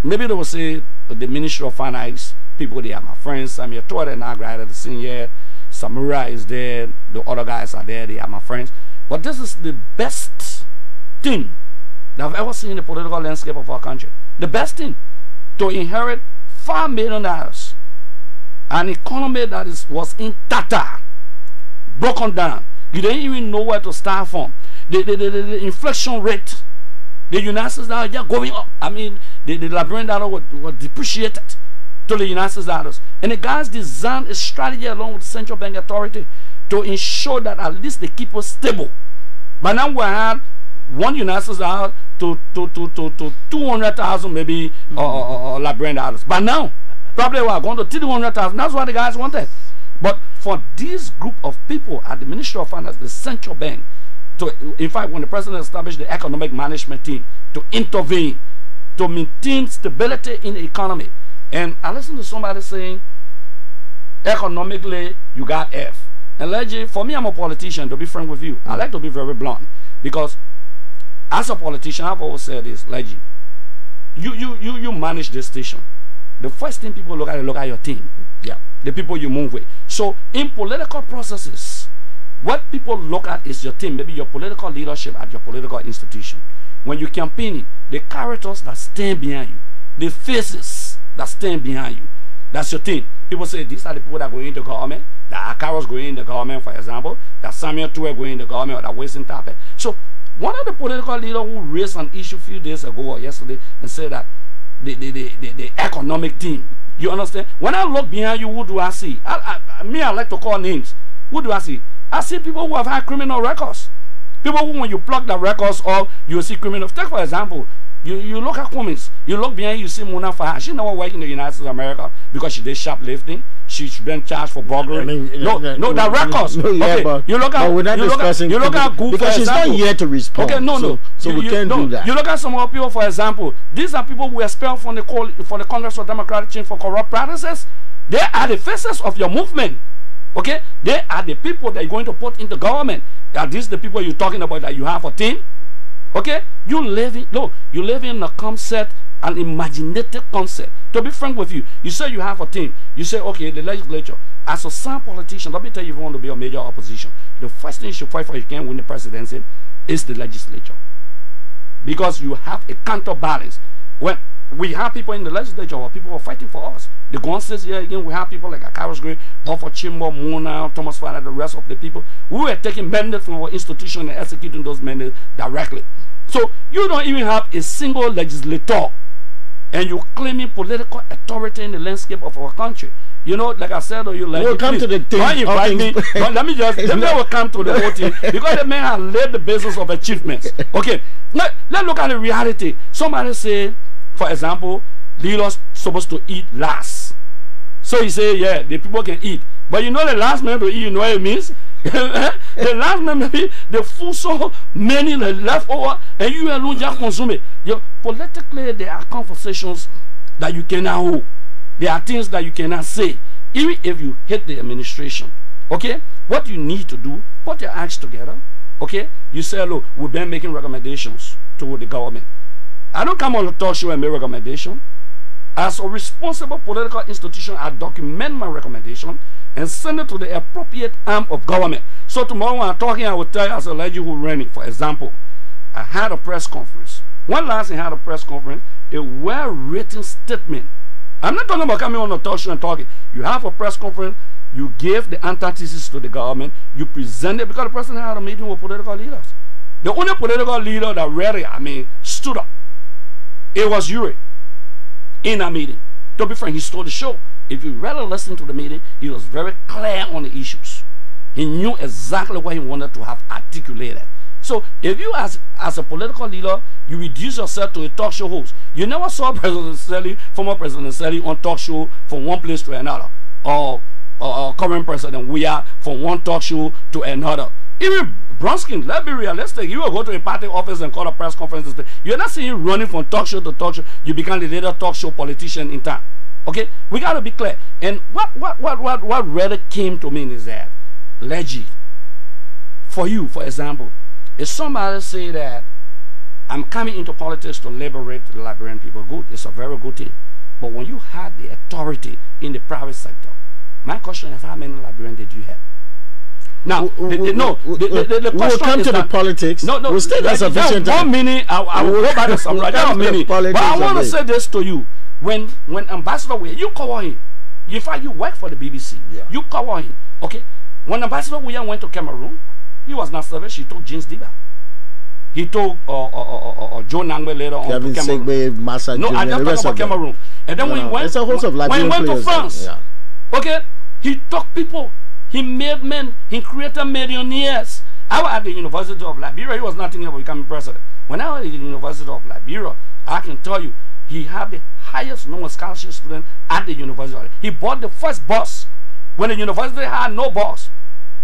maybe they will say the Ministry of Finance people, they are my friends. Samia Torre and I graduated the senior. Samora is there. The other guys are there. They are my friends. But this is the best thing that I've ever seen in the political landscape of our country. The best thing, to inherit $5 million, an economy that was in tatter, broken down. You didn't even know where to start from. The inflation rate, the United States dollar just going up. I mean, the Liberian dollar was depreciated to the United States dollars. And the guys designed a strategy along with the central bank authority to ensure that at least they keep us stable. But now we had one United States dollar to 200,000 maybe Liberian dollars. But now, probably we are going to 300,000. That's what the guys wanted. But for this group of people at the Ministry of Finance, the central bank, in fact, when the president established the economic management team to intervene, to maintain stability in the economy. And I listened to somebody saying, economically, you got F. And Leggy, for me, I'm a politician, to be frank with you. I like to be very blunt. Because as a politician, I've always said this, Leggy, you manage this station. The first thing people look at your team. Yeah. The people you move with. So in political processes, what people look at is your team, maybe your political leadership at your political institution. When you're campaigning, the characters that stand behind you, the faces that stand behind you, that's your team. People say these are the people that go into government, that Acarus going in the government, for example, that Samuel Toure going in the government, or that Wilson Tape. So one of the political leaders who raised an issue a few days ago or yesterday and said that the economic team, you understand? When I look behind you, who do I see? I like to call names. Who do I see? I see people who have had criminal records. People who, when you plug the records off, you see criminal. Take for example, you look at Cummins, you look behind, you see Mona Fahad. She never worked in the United States of America because she did shoplifting. She's been charged for burglary. I mean, the records. No, yeah, okay, but you look at Google, because she's not here to respond. Okay, no. So we can't do that. You look at some other people, for example. These are people who were expelled from the Congress for Democratic Change for corrupt practices. They are the faces of your movement. Okay, they are the people that you're going to put in the government. Are these the people you're talking about that you have a team? Okay, you live in a concept, an imaginative concept. To be frank with you, you say you have a team. You say, okay, the legislature. As a sound politician, let me tell you, if you want to be a major opposition, the first thing you should fight for if you can win the presidency is the legislature, because you have a counterbalance. When we have people in the legislature or people who are fighting for us, the Gonzales here again, we have people like Acarus Gray, Buffalo Chimbo, Mona, Thomas Fana, the rest of the people. We were taking mandates from our institution and executing those mandates directly. So you don't even have a single legislator and you claiming political authority in the landscape of our country. You know, like I said, you like we'll come to the thing. don't invite me. But let me will come to the whole thing, because the man has laid the basis of achievements. Okay, let's look at the reality. Somebody say, for example, leaders supposed to eat last. So you say, yeah, the people can eat, but you know the last man to eat, you know what it means? The last man, maybe the food so many left over, and you alone just consume it. Politically, there are conversations that you cannot hold. There are things that you cannot say, even if you hate the administration. Okay, what you need to do, put your acts together. Okay, you say, look, we've been making recommendations to the government. I don't come on the talk show and make recommendation. As a responsible political institution, I document my recommendation and send it to the appropriate arm of government. So tomorrow when I'm talking, I will tell you as a Legedhood Rennie, for example, I had a press conference. When last I had a press conference, a well-written statement. I'm not talking about coming on the talk show and talking. You have a press conference, you give the antithesis to the government, you present it, because the president had a meeting with political leaders. The only political leader that really, stood up, it was Yuri in that meeting. To be frank, he stole the show. If you really listen to the meeting, he was very clear on the issues. He knew exactly what he wanted to have articulated. So if you as a political leader, you reduce yourself to a talk show host. You never saw President Selly, former President Selly, on talk show from one place to another, or current president we are from one talk show to another. Even Bronskin, let's be realistic. You will go to a party office and call a press conference. You're not seeing him running from talk show to talk show. You become the later talk show politician in town. Okay, we gotta be clear. And what really came to me is that, Leggy, for you, for example, if somebody say that I'm coming into politics to liberate the Liberian people, good, it's a very good thing. But when you had the authority in the private sector, my question is, how many Liberians did you have? Now, the question we'll come to the politics. We'll stay there sufficient time. 1 minute, I will go back to some like that minute. But I want to say this to you. When Ambassador Williams, you cover him. In fact, you work for the BBC. Yeah. You cover him. Okay? When Ambassador Williams went to Cameroon, he was not service. He took James Diba. He took Joe Nangbe later on to Cameroon. No, I just talk about Cameroon. And then when he went to France, okay, he took people. He made men. He created millionaires. I was at the University of Liberia. He was not thinking about becoming president. When I was at the University of Liberia, I can tell you, he had the highest number of scholarship students at the university. He bought the first bus when the university had no bus.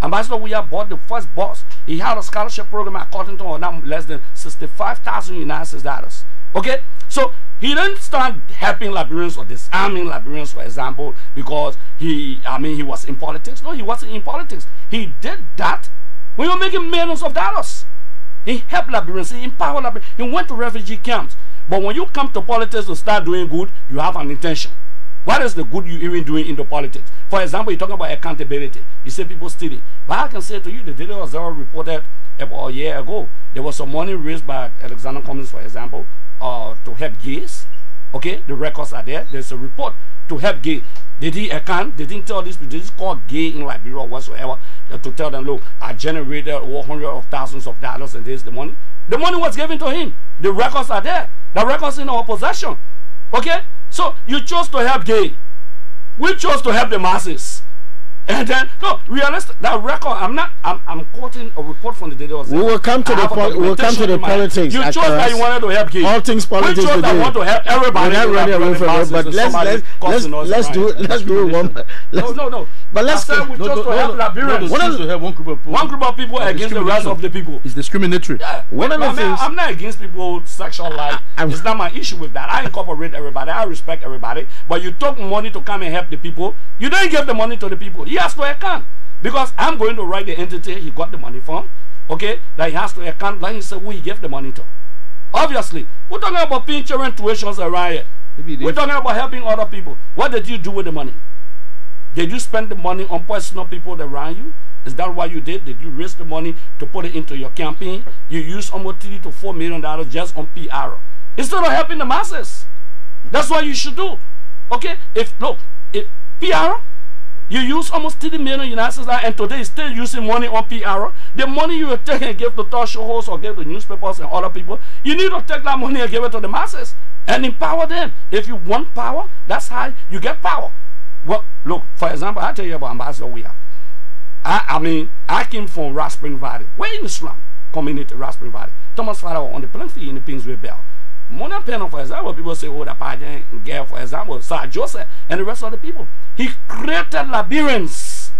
Ambassador Williams bought the first bus. He had a scholarship program according to not less than 65,000 United States dollars. Okay, so he didn't start helping Liberians or disarming Liberians, for example, because he was in politics. No, he wasn't in politics. He did that when you were making millions of dollars. He helped Liberians. He empowered Liberians. He went to refugee camps. But when you come to politics to start doing good, you have an intention. What is the good you even doing into politics? For example, you're talking about accountability. You say people stealing. But I can say to you, the Daily Observer reported about a year ago, there was some money raised by Alexander Cummings, for example, to help gays. Okay, the records are there. There's a report to help gays. Did he account? They didn't tell these people. They just called gay in Liberia or whatsoever to tell them, look, I generated over hundreds of thousands of dollars and this is the money. The money was given to him. The records are there. The records in our possession. Okay? So you chose to help gay. We chose to help the masses. And then, no, realistic, that record, I'm quoting a report from the Daily Observer. We will come to the politics. You chose that you wanted to help gay. All things politics. We chose that want to help everybody. But let's do it one. No. But let's say we chose to help Liberians. One group of people against the rest of the people. It's discriminatory. Yeah. I'm not against people's sexual life. It's not my issue with that. I incorporate everybody. I respect everybody. But you took money to come and help the people. You didn't give the money to the people. He has to account, because I'm going to write the entity he got the money from, okay, that he has to account, like he said, who he gave the money to. Obviously, we're talking about paying children tuitions around here. We're talking about helping other people. What did you do with the money? Did you spend the money on personal people around you? Is that what you did? Did you raise the money to put it into your campaign? You used almost $3 to $4 million just on PR instead of helping the masses. That's what you should do. Okay, if PR, You use almost 30 million United States, and today you're still using money on PR. The money you will take and give to talk show hosts or give to newspapers and other people, you need to take that money and give it to the masses and empower them. If you want power, that's how you get power. Well, look, for example, I tell you about Ambassador we have. I mean, I came from Rock Spring Valley, way in the slum community, Rock Spring Valley. Thomas Father on the playing field in the Pinsway Bell. Mona Pennon, for example, people say, oh, the Pajan girl, for example, Sir Joseph, and the rest of the people. He created labyrinths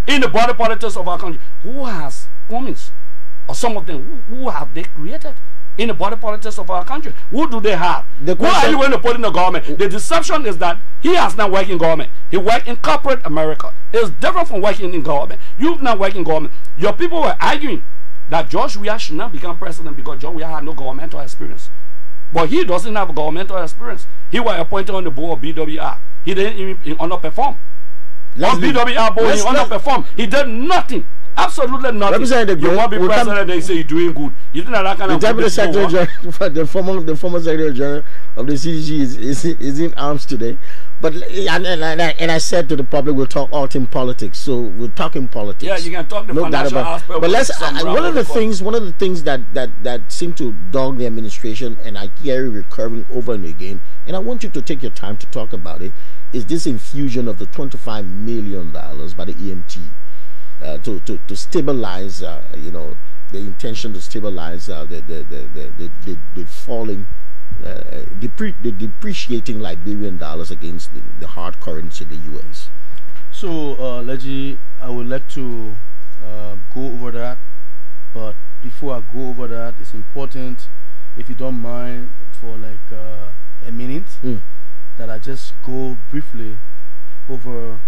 in the body politics of our country. Who has comments? Or some of them, who have they created in the body politics of our country? Who do they have? Who are you going to put in the government? The deception is that he has not worked in government. He worked in corporate America. It's different from working in government. You've not worked in government. Your people were arguing that George Weah should not become president because George Weah had no governmental experience. But he doesn't have governmental experience. He was appointed on the board of BWR. He didn't even underperform. On BWR board, he underperformed. He did nothing. Absolutely nothing. Representative, you want to be president and they say you're doing good. You think that kind of the former Secretary General of the CDG is in arms today. But and I said to the public, we'll talk all in politics. So we're talking politics. Yeah, you can talk the financial aspect. But let's one of the things that seem to dog the administration, and I hear it recurring over and again, and I want you to take your time to talk about it, is this infusion of the $25 million by the EMT. To stabilize, you know, the intention to stabilize the falling, the depreciating Liberian dollars against the hard currency in the U.S. So, Leggy, I would like to go over that, but before I go over that, it's important, if you don't mind, for like a minute, that I just go briefly over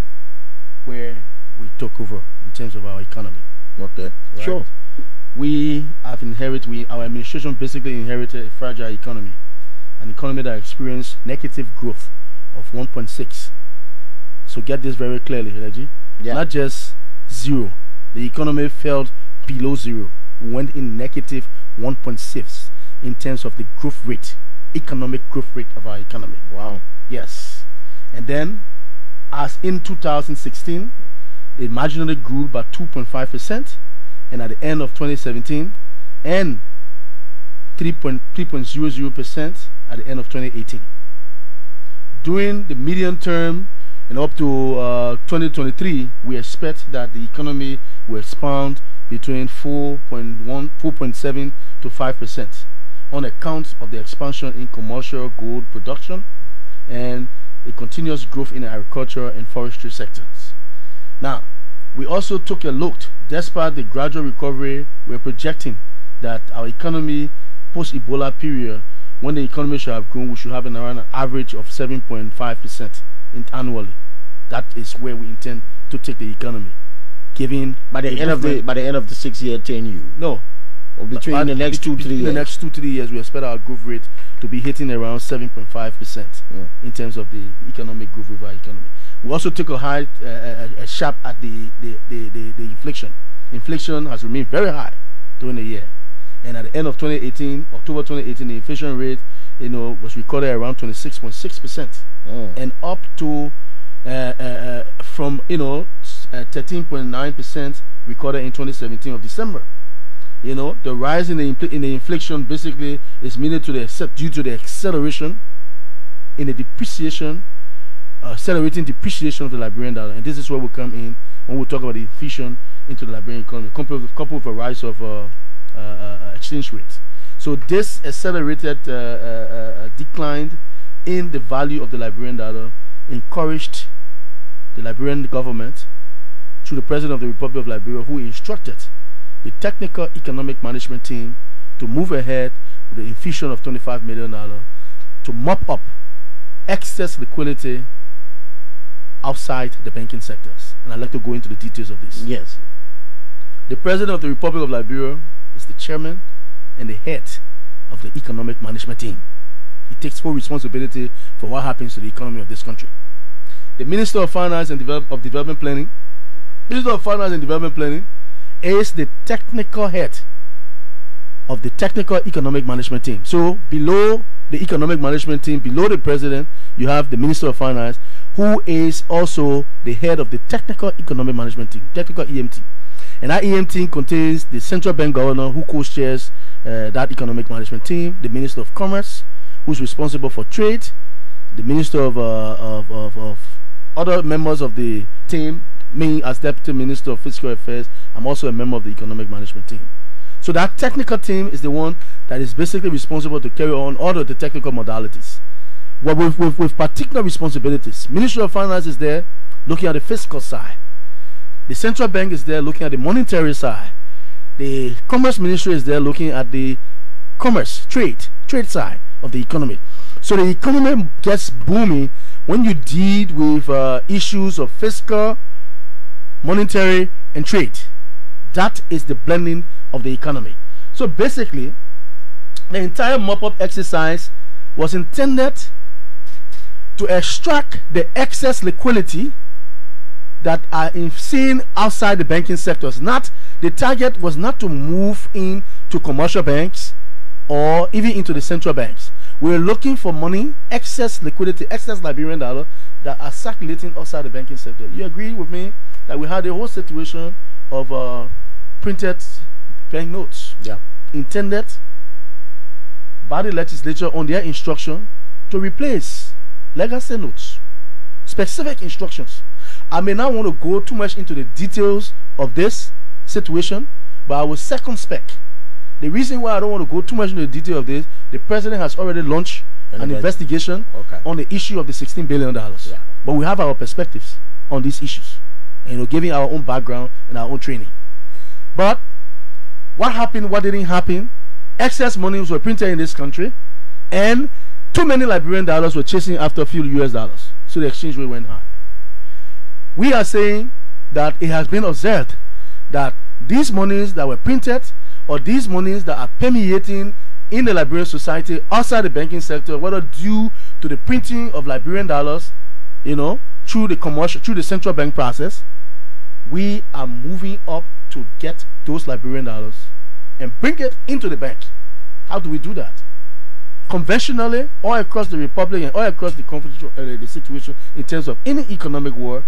where we took over in terms of our economy. Okay, right? Sure. We have our administration basically inherited a fragile economy, an economy that experienced negative growth of 1.6. So get this very clearly, Reggie. Yeah. Not just zero. The economy fell below zero. We went in negative 1.6 in terms of the growth rate, economic growth rate of our economy. Wow. Yes. And then, as in 2016, it marginally grew by 2.5%, and at the end of 2017, and 3.00% at the end of 2018. During the medium term and up to 2023, we expect that the economy will expand between 4.7 to 5% on account of the expansion in commercial gold production and a continuous growth in agriculture and forestry sectors. Now, we also took a look. Despite the gradual recovery, we're projecting that our economy post-Ebola period, when the economy should have grown, we should have around an average of 7.5% annually. That is where we intend to take the economy. Given by the end of the 6-year tenure. No. Or between the next 2-3 years. The next 2-3 years, we expect our growth rate to be hitting around 7.5% in terms of the economic growth of our economy. We also took a sharp at the inflation. Inflation has remained very high during the year, and at the end of 2018, October 2018, the inflation rate, was recorded around 26.6%, and up to from 13.9% recorded in 2017 of December. The rise in the inflation basically is due to the acceleration in the depreciation. Accelerating depreciation of the Liberian dollar, and this is where we come in when we talk about the inflation into the Liberian economy, coupled with a rise of exchange rates. So this accelerated decline in the value of the Liberian dollar encouraged the Liberian government, through the President of the Republic of Liberia, who instructed the technical economic management team to move ahead with the infusion of $25 million to mop up excess liquidity outside the banking sectors. And I'd like to go into the details of this. Yes. The President of the Republic of Liberia is the chairman and the head of the economic management team. He takes full responsibility for what happens to the economy of this country. The Minister of Finance and Development Planning, is the technical head of the technical economic management team. So below the economic management team, below the president, you have the Minister of Finance, who is also the head of the Technical Economic Management Team, Technical EMT. And that EMT contains the central bank governor, who co-chairs that economic management team, the Minister of Commerce, who's responsible for trade, the Minister of other members of the team. Me, as Deputy Minister of Fiscal Affairs, I'm also a member of the economic management team. So that technical team is the one that is basically responsible to carry on all of the technical modalities. Well, with particular responsibilities. Ministry of Finance is there looking at the fiscal side. The central bank is there looking at the monetary side. The Commerce Ministry is there looking at the commerce, trade side of the economy. So the economy gets booming when you deal with issues of fiscal, monetary, and trade. That is the blending of the economy. So basically, the entire mop-up exercise was intended to extract the excess liquidity that are seen outside the banking sectors. The target was not to move into commercial banks or even into the central banks. We're looking for money, excess liquidity, excess Liberian dollar that are circulating outside the banking sector. You agree with me that we had a whole situation of printed banknotes, intended by the legislature on their instruction to replace legacy notes. Specific instructions. I may not want to go too much into the details of this situation, but I will circumspect. The reason why I don't want to go too much into the detail of this, the president has already launched an investigation on the issue of the $16 billion. But we have our perspectives on these issues, and giving our own background and our own training. But what happened, what didn't happen? Excess monies were printed in this country, and too many Liberian dollars were chasing after a few US dollars. So the exchange rate went high. We are saying that it has been observed that these monies that were printed, or these monies that are permeating in the Liberian society outside the banking sector, whether due to the printing of Liberian dollars, through the central bank process, we are moving up to get those Liberian dollars and bring it into the bank. How do we do that? Conventionally, all across the republic and all across the situation in terms of any economic war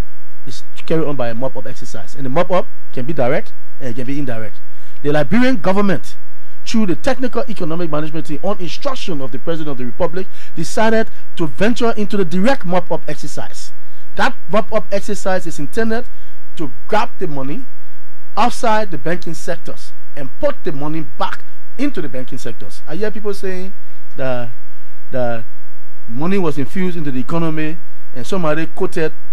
is carried on by a mop-up exercise. And the mop-up can be direct and it can be indirect. The Liberian government, through the Technical Economic Management Team, on instruction of the President of the Republic, decided to venture into the direct mop-up exercise. That mop-up exercise is intended to grab the money outside the banking sectors and put the money back into the banking sectors. I hear people saying that the money was infused into the economy, and somebody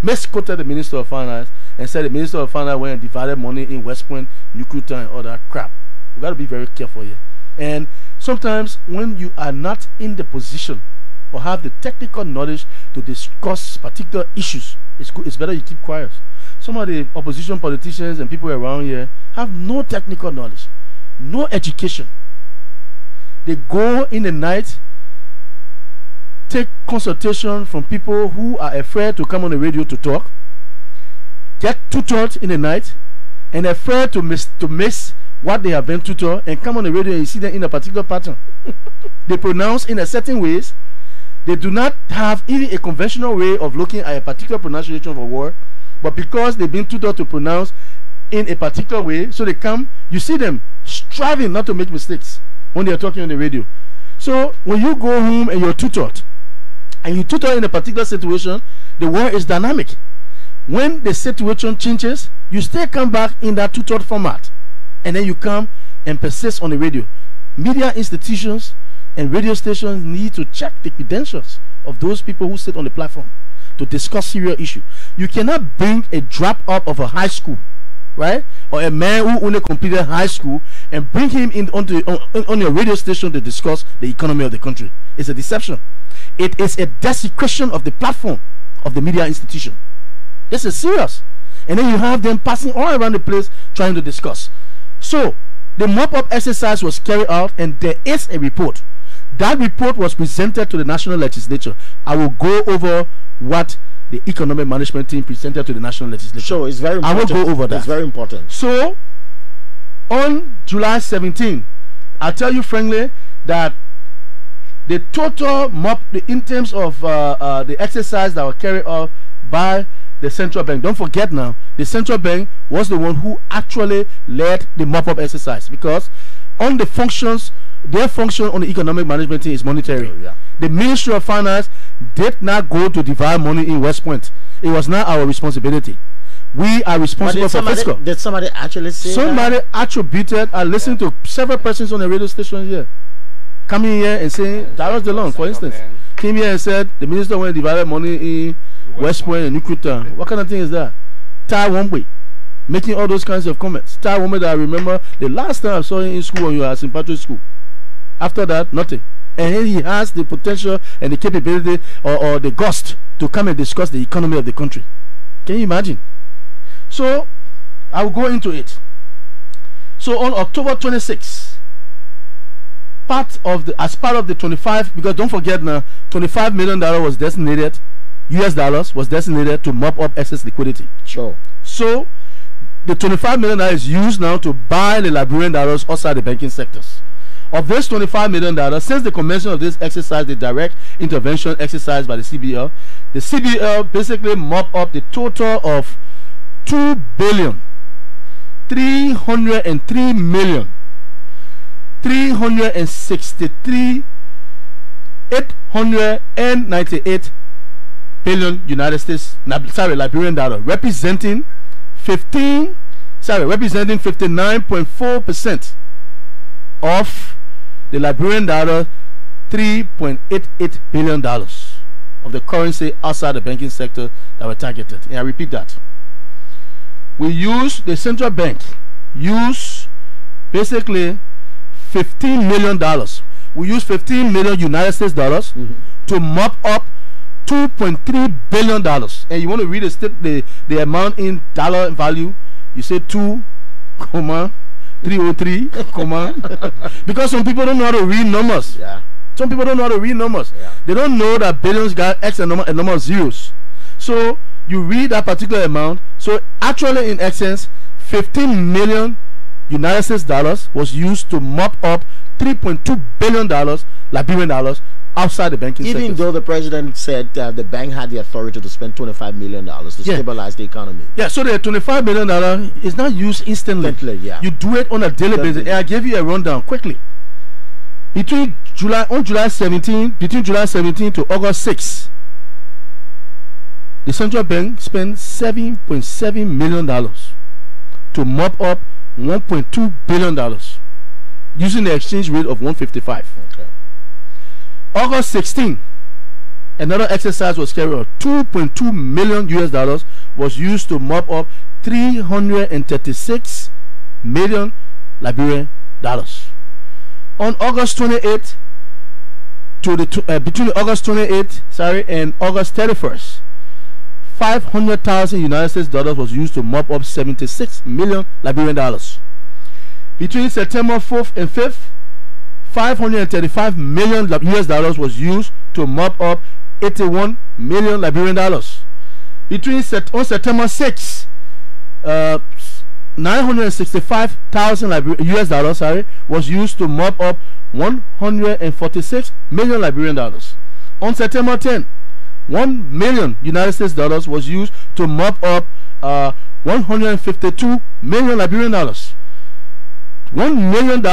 misquoted the Minister of Finance and said the Minister of Finance went and divided money in West Point, Nukuta, and all that crap. We got to be very careful here. And sometimes when you are not in the position or have the technical knowledge to discuss particular issues, it's better you keep quiet. Some of the opposition politicians and people around here have no technical knowledge, no education. They go in the night, take consultation from people who are afraid to come on the radio to talk, get tutored in the night, and afraid to miss what they have been tutored, and come on the radio and you see them in a particular pattern. They pronounce in a certain ways. They do not have even a conventional way of looking at a particular pronunciation of a word, but because they've been tutored to pronounce in a particular way, so they come, you see them striving not to make mistakes when they are talking on the radio. So when you go home and you're tutored, and you tutor in a particular situation, the word is dynamic. When the situation changes, you still come back in that tutored format, and then you come and persist on the radio. Media institutions and radio stations need to check the credentials of those people who sit on the platform to discuss serious issue. You cannot bring a drop out of a high school, right, or a man who only completed high school and bring him in on your radio station to discuss the economy of the country. It's a deception. It is a desecration of the platform of the media institution. This is serious. And then you have them passing all around the place trying to discuss. So the mop-up exercise was carried out, and there is a report. That report was presented to the National Legislature. I will go over what the Economic Management Team presented to the National Legislature. Sure, it's very important. I will go over that. It's very important. So, on July 17, I'll tell you frankly that the total mop, in terms of the exercise that was carried out by the central bank. Don't forget now, the central bank was the one who actually led the mop-up exercise, because on the functions, their function on the economic management team is monetary. Yeah. The Ministry of Finance did not go to divide money in West Point. It was not our responsibility. We are responsible for fiscal. Did somebody actually say somebody that? attributed, I listened to several persons on the radio station here coming here and saying, Darius DeLong, for instance, came here and said the minister went to divide money in West Point and Nukuta. What kind of thing is that? Tai Wombe making all those kinds of comments. Tai Wombe, that I remember the last time I saw him in school when you were at St. Patrick's School. After that, nothing. And here he has the potential and the capability or the gust to come and discuss the economy of the country. Can you imagine? So I will go into it. So on October 26, as part of the 25, because don't forget now, $25 million was designated, US dollars was designated to mop up excess liquidity. Sure. So the $25 million is used now to buy the Liberian dollars outside the banking sectors. Of this $25 million, since the commencement of this exercise, the direct intervention exercise by the CBL basically mop up the total of $2,303,898 billion Liberian dollar, representing 59.4% of the Liberian dollar, $3.88 billion of the currency outside the banking sector that were targeted. And I repeat that. The central bank use basically $15 million. We use 15 million United States dollars to mop up $2.3 billion. And you want to read the amount in dollar value, you say 2,303, because some people don't know how to read numbers. Yeah. Some people don't know how to read numbers. Yeah. They don't know that billions got X and number of zeros. So you read that particular amount. So actually, in essence, 15 million United States dollars was used to mop up $3.2 billion Liberian dollars outside the banking sector. Even though the president said the bank had the authority to spend $25 million to stabilize the economy. Yeah, so the $25 million is not used instantly. Yeah. You do it on a daily basis. And I gave you a rundown quickly. Between July 17 to August 6, the central bank spent $7.7 million to mop up $1.2 billion using the exchange rate of 155. Okay. August 16, another exercise was carried out. $2.2 million US dollars was used to mop up 336 million Liberian dollars. On August 28 between August 28 and August 31st, 500,000 United States dollars was used to mop up 76 million Liberian dollars. Between September 4th and 5th, 535 million US dollars was used to mop up 81 million Liberian dollars. On September 6th, 965,000 US dollars was used to mop up 146 million Liberian dollars. On September 10, 1 million United States dollars was used to mop up 152 million Liberian dollars. $1 million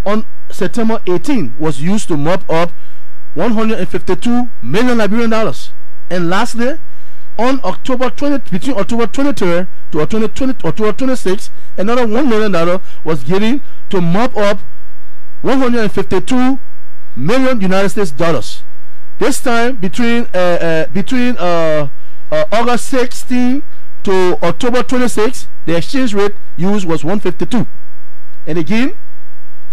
on September 18 was used to mop up 152 million Liberian dollars. And lastly, on between October 23 to October 26, another $1 million was given to mop up 152 million United States dollars. This time between August 16 to October 26, the exchange rate used was 152. And again,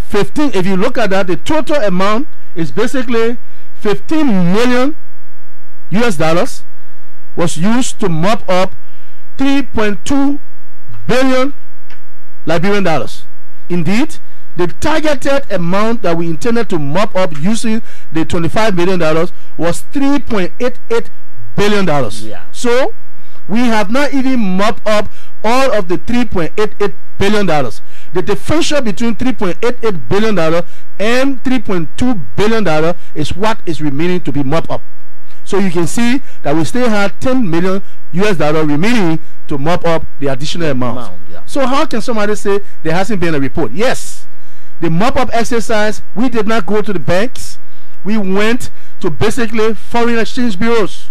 15. If you look at that, the total amount is basically 15 million US dollars was used to mop up 3.2 billion Liberian dollars. Indeed, the targeted amount that we intended to mop up using the $25 million was $3.88 billion. Yeah. So we have not even mopped up all of the $3.88 billion. The differential between $3.88 billion and $3.2 billion is what is remaining to be mopped up. So you can see that we still had 10 million US dollar remaining to mop up the additional amount. Yeah. So how can somebody say there hasn't been a report? Yes, the mop up exercise, we did not go to the banks. We went to basically foreign exchange bureaus.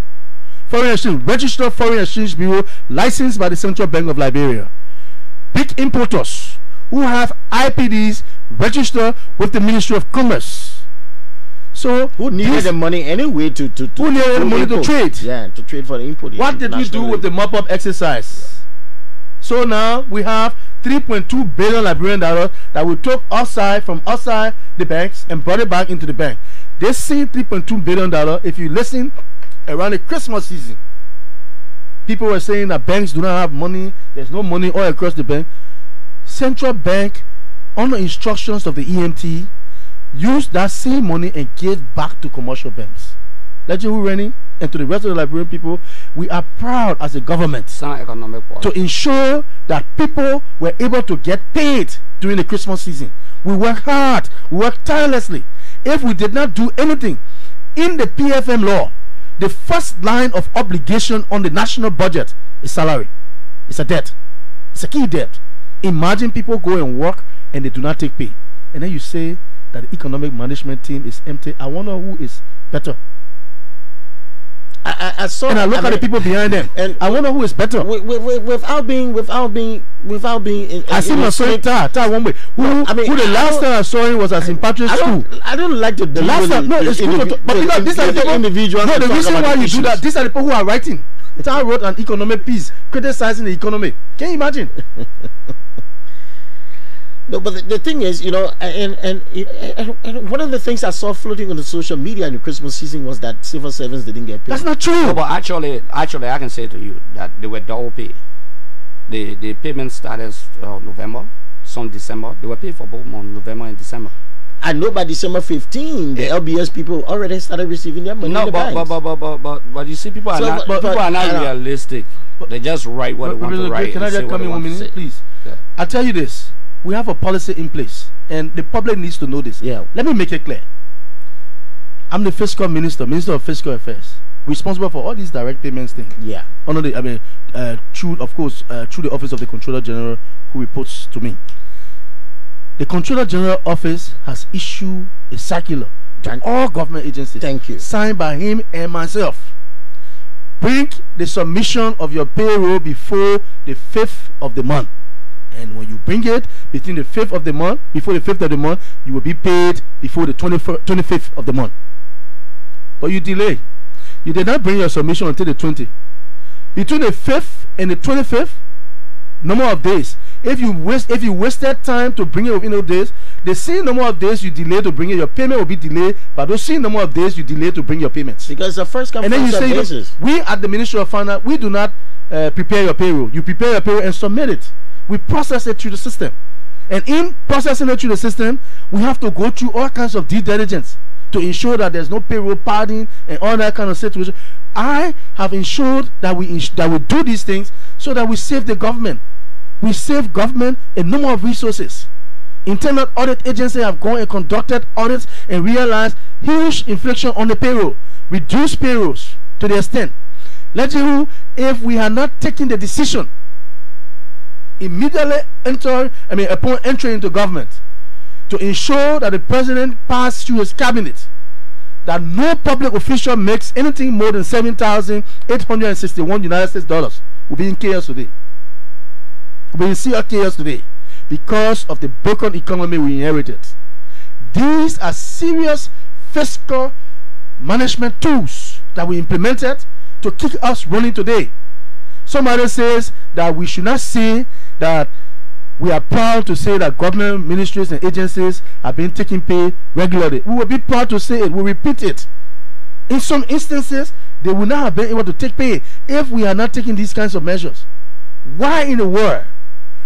Registered foreign exchange bureau licensed by the Central Bank of Liberia. Big importers who have IPDs registered with the Ministry of Commerce. So who needed the money anyway to who needed the money to trade? Yeah, to trade for the import. What did we do with the mop-up exercise? So now we have 3.2 billion Liberian dollars that we took from outside the banks and brought it back into the bank. This same 3.2 billion dollars, if you listen around the Christmas season, people were saying that banks do not have money, there's no money all across the bank. Central Bank, under instructions of the EMT, used that same money and gave back to commercial banks. Legedhood, Rennie, and to the rest of the Liberian people, we are proud as a government to ensure that people were able to get paid during the Christmas season. We work hard, we work tirelessly. If we did not do anything, in the PFM law, the first line of obligation on the national budget is salary. It's a debt. It's a key debt. Imagine people go and work and they do not take pay. And then you say that the economic management team is empty. I wonder who is better. I saw, and I look at the people behind them, and I wonder who is better. Without being. I see my friend Ta one way. Who the last time I saw him was at St. Patrick's School. I don't like to. The last time, no, it's good. But you know, these are the individuals. No, the reason why you do that, these are the people who are writing. Ta wrote an economic piece criticizing the economy. Can you imagine? No, but the thing is, you know, and one of the things I saw floating on the social media in the Christmas season was that civil servants didn't get paid. That's not true. No, but actually, I can say to you that they were double pay. The payment started November, some December. They were paid for both months, November and December. I know by December 15, the LBS people already started receiving their money. No, but you see, people are not realistic. They just write what they want to write. Can I just come in 1 minute, please? Yeah. I'll tell you this. We have a policy in place, and the public needs to know this. Yeah. Let me make it clear. I'm the fiscal minister of fiscal affairs, responsible for all these direct payments things. Yeah. Under the, through the office of the Controller General, who reports to me. The Controller General office has issued a circular to all government agencies. Thank you. Signed by him and myself. Bring the submission of your payroll before the 5th of the month. And when you bring it between the 5th of the month, before the 5th of the month, you will be paid before the 25th of the month. But you delay. You did not bring your submission until the 20th. Between the 5th and the 25th, number of days. If you wasted time to bring it within those days, the same number of days you delay to bring it, your payment will be delayed. But those same number of days you delay to bring your payments. Because the first come, and then you say, basis. We at the Ministry of Finance, we do not prepare your payroll. You prepare your payroll and submit it. We process it through the system, and in processing it through the system, we have to go through all kinds of due diligence to ensure that there's no payroll padding and all that kind of situation. I have ensured that we do these things so that we save the government. We save government a number of resources. Internal audit agencies have gone and conducted audits and realized huge inflation on the payroll, reduced payrolls to the extent. Legedhood, if we had not taken the decision immediately upon entering into government to ensure that the president passed through his cabinet that no public official makes anything more than $7,861 United States dollars, will be in chaos today. We'll be in serious chaos today because of the broken economy we inherited. These are serious fiscal management tools that we implemented to keep us running today. Somebody says that we should not say that we are proud to say that government ministries and agencies have been taking pay regularly. We will be proud to say it. We repeat it. In some instances, they will not have been able to take pay if we are not taking these kinds of measures. Why in the world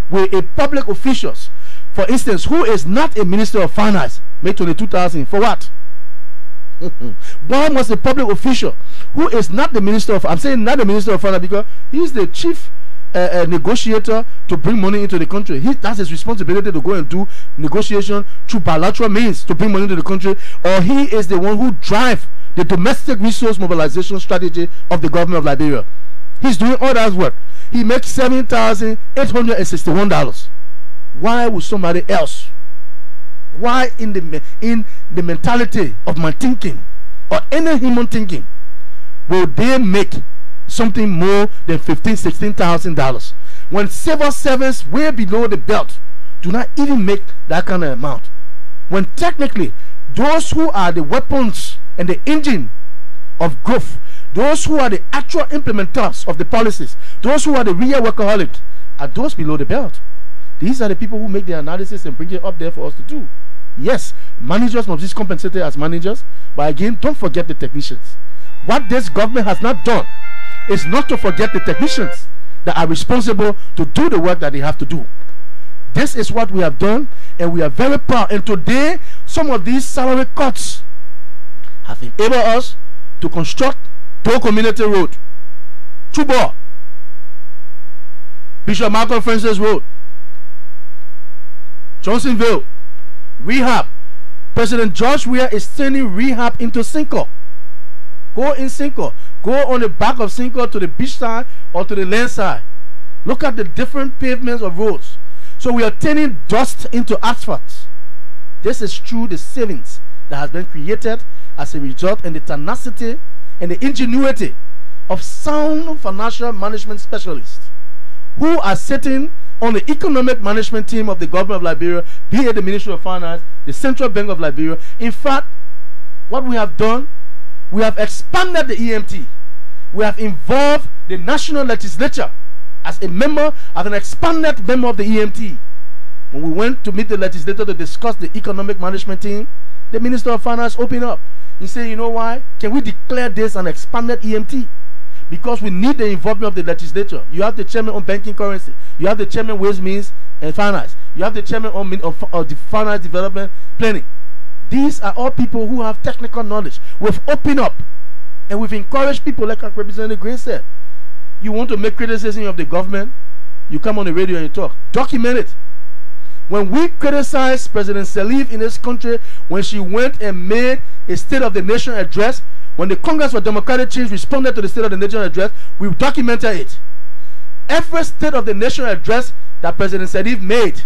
will a public officials, for instance, who is not a minister of finance, make 22,000 for what? Why must a public official who is not the minister of, I'm saying not the minister of finance because he's the chief negotiator to bring money into the country. That's his responsibility to go and do negotiation through bilateral means to bring money into the country, or he is the one who drive the domestic resource mobilization strategy of the government of Liberia. He's doing all that work. He makes $7,861. Why would somebody else? Why in the mentality of my thinking or any human thinking will they make something more than $15,000-$16,000 when civil servants way below the belt do not even make that kind of amount? When technically those who are the weapons and the engine of growth, those who are the actual implementers of the policies, those who are the real workaholics, are those below the belt. These are the people who make the analysis and bring it up there for us to do. Yes, managers must be compensated as managers, but again, don't forget the technicians. What this government has not done is not to forget the technicians that are responsible to do the work that they have to do. This is what we have done, and we are very proud. And today, some of these salary cuts have enabled us to construct Tow Community Road, Chubo, Bishop Malcolm Francis Road, Johnsonville, rehab. President George Weah is sending rehab into Cinco. Go in Cinco. Go on the back of Cinco to the beach side or to the land side. Look at the different pavements of roads. So we are turning dust into asphalt. This is through the savings that has been created as a result, and the tenacity and the ingenuity of sound financial management specialists who are sitting on the economic management team of the government of Liberia, be it the Ministry of Finance, the Central Bank of Liberia. In fact, what we have done, we have expanded the EMT. We have involved the national legislature as a member, as an expanded member of the EMT. When we went to meet the legislature to discuss the economic management team, the Minister of Finance opened up. He said, you know why? Can we declare this an expanded EMT? Because we need the involvement of the legislature. You have the chairman on banking currency. You have the chairman ways, means and finance. You have the chairman on the finance development planning. These are all people who have technical knowledge. We've opened up and we've encouraged people, like Representative Gray said. You want to make criticism of the government, you come on the radio and you talk. Document it. When we criticize President Salif in this country, when she went and made a State of the Nation address, when the Congress for Democratic Change responded to the State of the Nation address, we documented it. Every State of the Nation address that President Salif made,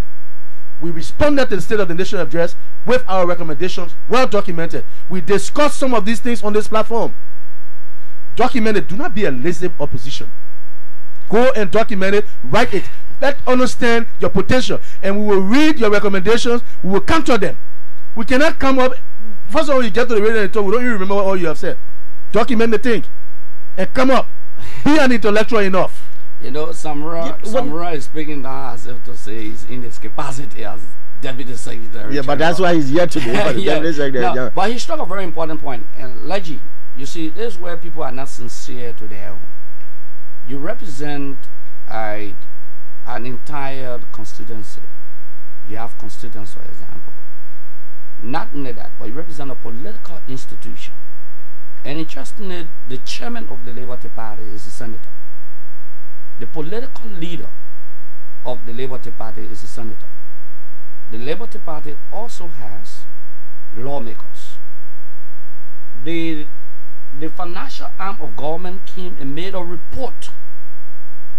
we responded to the State of the Nation address with our recommendations, well documented. We discussed some of these things on this platform. Document it. Do not be a lazy opposition. Go and document it, write it. Let's understand your potential, and we will read your recommendations. We will counter them. We cannot come up. First of all, you get to the radio and talk. We don't even remember what all you have said. Document the thing and come up. Be an intellectual enough. You know, Samora is speaking now as if to say he's in his capacity as Deputy Secretary. Yeah, but that's why he's here today. Yeah. But he struck a very important point. And Legi, you see, this is where people are not sincere to their own. You represent an entire constituency. You have constituents, for example. Not only that, but you represent a political institution. And interestingly, the chairman of the Liberty Party is a senator. The political leader of the Liberty Party is a senator. The Liberty Party also has lawmakers. The financial arm of government came and made a report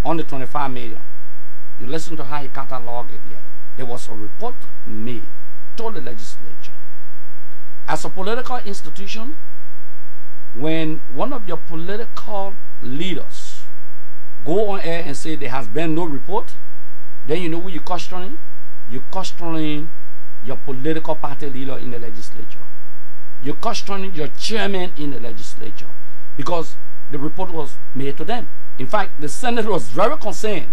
on the 25 million. You listen to how he cataloged it here. There was a report made to the legislature. As a political institution, when one of your political leaders go on air and say there has been no report, then you know who you're questioning? You're questioning your political party leader in the legislature. You're questioning your chairman in the legislature because the report was made to them. In fact, the Senate was very concerned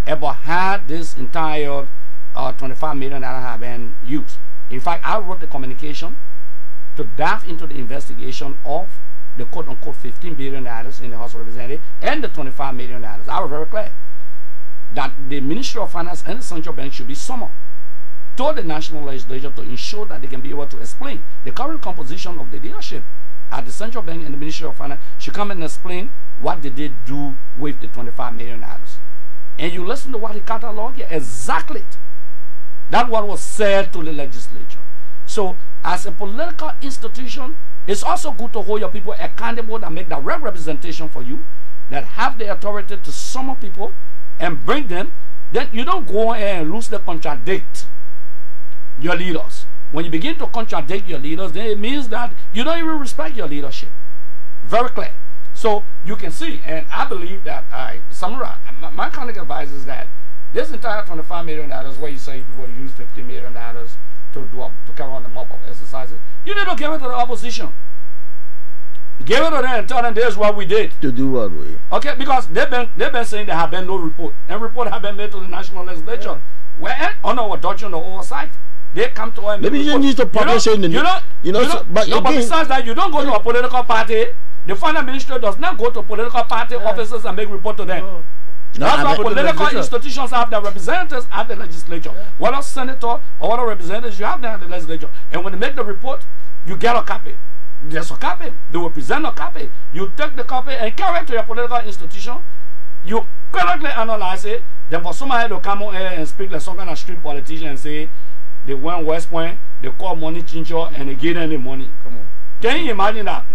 about how this entire 25 million that have been used. In fact, I wrote the communication to dive into the investigation of the quote-unquote $15 billion in the House of Representatives and the $25 million. I was very clear that the Ministry of Finance and the Central Bank should be summoned to the National Legislature to ensure that they can be able to explain the current composition of the leadership at the Central Bank and the Ministry of Finance should come and explain what they did do with the $25 million. And you listen to what he cataloged here, exactly. That's what was said to the legislature. So as a political institution, it's also good to hold your people accountable that make direct representation for you, that have the authority to summon people and bring them. Then you don't go and loosely contradict your leaders. When you begin to contradict your leaders, then it means that you don't even respect your leadership. Very clear. So you can see, and I believe that Samora, my kind of advice is that this entire $25 million where you say you will use $50 million to carry on the mobile exercises, you need to give it to the opposition. Give it to them and tell them this is what we did. To do what way? Okay, because they've been saying there have been no report. And report have been made to the national legislature. Where on our doctrine or oversight, they come to us. Maybe you need to publish it in the but besides that, you don't go to a political party. The finance minister does not go to political party officers and make report to them. Oh. That's why political institutions have their representatives at the legislature. Whether senator or whether representatives, you have them at the legislature. And when they make the report, you get a copy. There's a copy. They will present a copy. You take the copy and carry it to your political institution. You correctly analyze it. Then for somebody to come on here and speak like some kind of street politician and say they went West Point, they call money changer and they give them the money. Come on. Can you imagine that?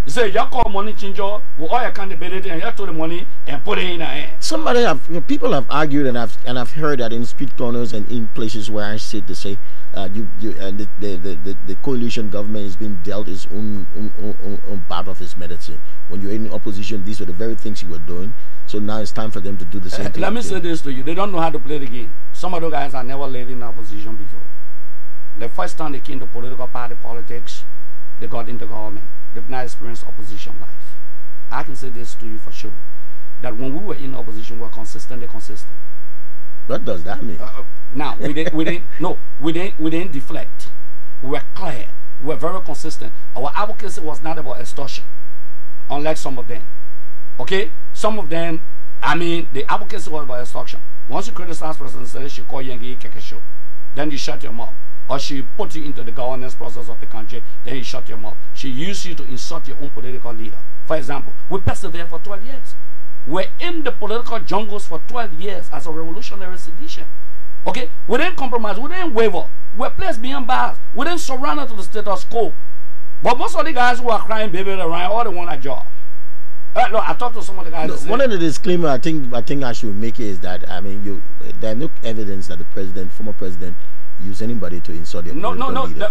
You say you call money changer with all your accountability and you took the money and put it in their hand. People have argued and I've heard that in street corners and in places where I sit, they say the coalition government is being dealt its own part of its medicine. When you're in opposition, these were the very things you were doing. So now it's time for them to do the same thing. Let me say this to you: they don't know how to play the game. Some of those guys have never lived in opposition before. The first time they came to political party politics, they got into government. They've not experienced opposition life. I can say this to you for sure: that when we were in opposition, we were consistently consistent. What does that mean? Now we didn't deflect. We were clear. We were very consistent. Our advocacy was not about extortion, unlike some of them. Okay, some of them. I mean, the advocacy was about extortion. Once you criticize President Sele, she call you and give you keke show. Then you shut your mouth. Or she put you into the governance process of the country, then you shut your mouth. She used you to insult your own political leader. For example, we persevered for 12 years. We're in the political jungles for 12 years as a revolutionary sedition. Okay? We didn't compromise. We didn't waver. We're placed beyond bars. We didn't surrender to the status quo. But most of the guys who are crying baby around, all they want a job. Look, I talked to some of the guys. One of the disclaimer I think I should make is that, I mean, there's no evidence that the former president use anybody to insult your political leader.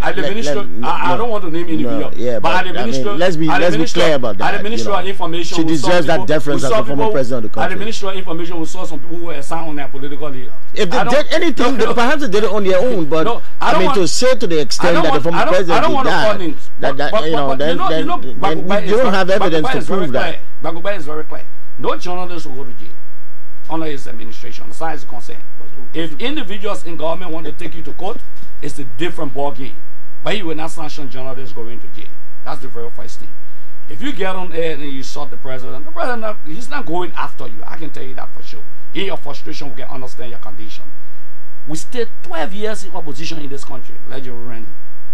I don't want to name individual. But let's be clear about that. At the Ministry of Information, she deserves that deference as the former president of the country. At the Ministry of Information, we saw some people who were assigned on their political leader. If they did anything, perhaps they did it on their own. But I mean, to say to the extent that the former president did that, you don't have evidence to prove that. Bagubay is very clear. No journalist will go to jail under his administration, as far as is concerned. If individuals in government want to take you to court, it's a different ball game. But you will not sanction journalists going to jail. That's the very first thing. If you get on air and you shot the president, he's not going after you. I can tell you that for sure. In your frustration, we can understand your condition. We stayed 12 years in opposition in this country, Legedhood Rennie.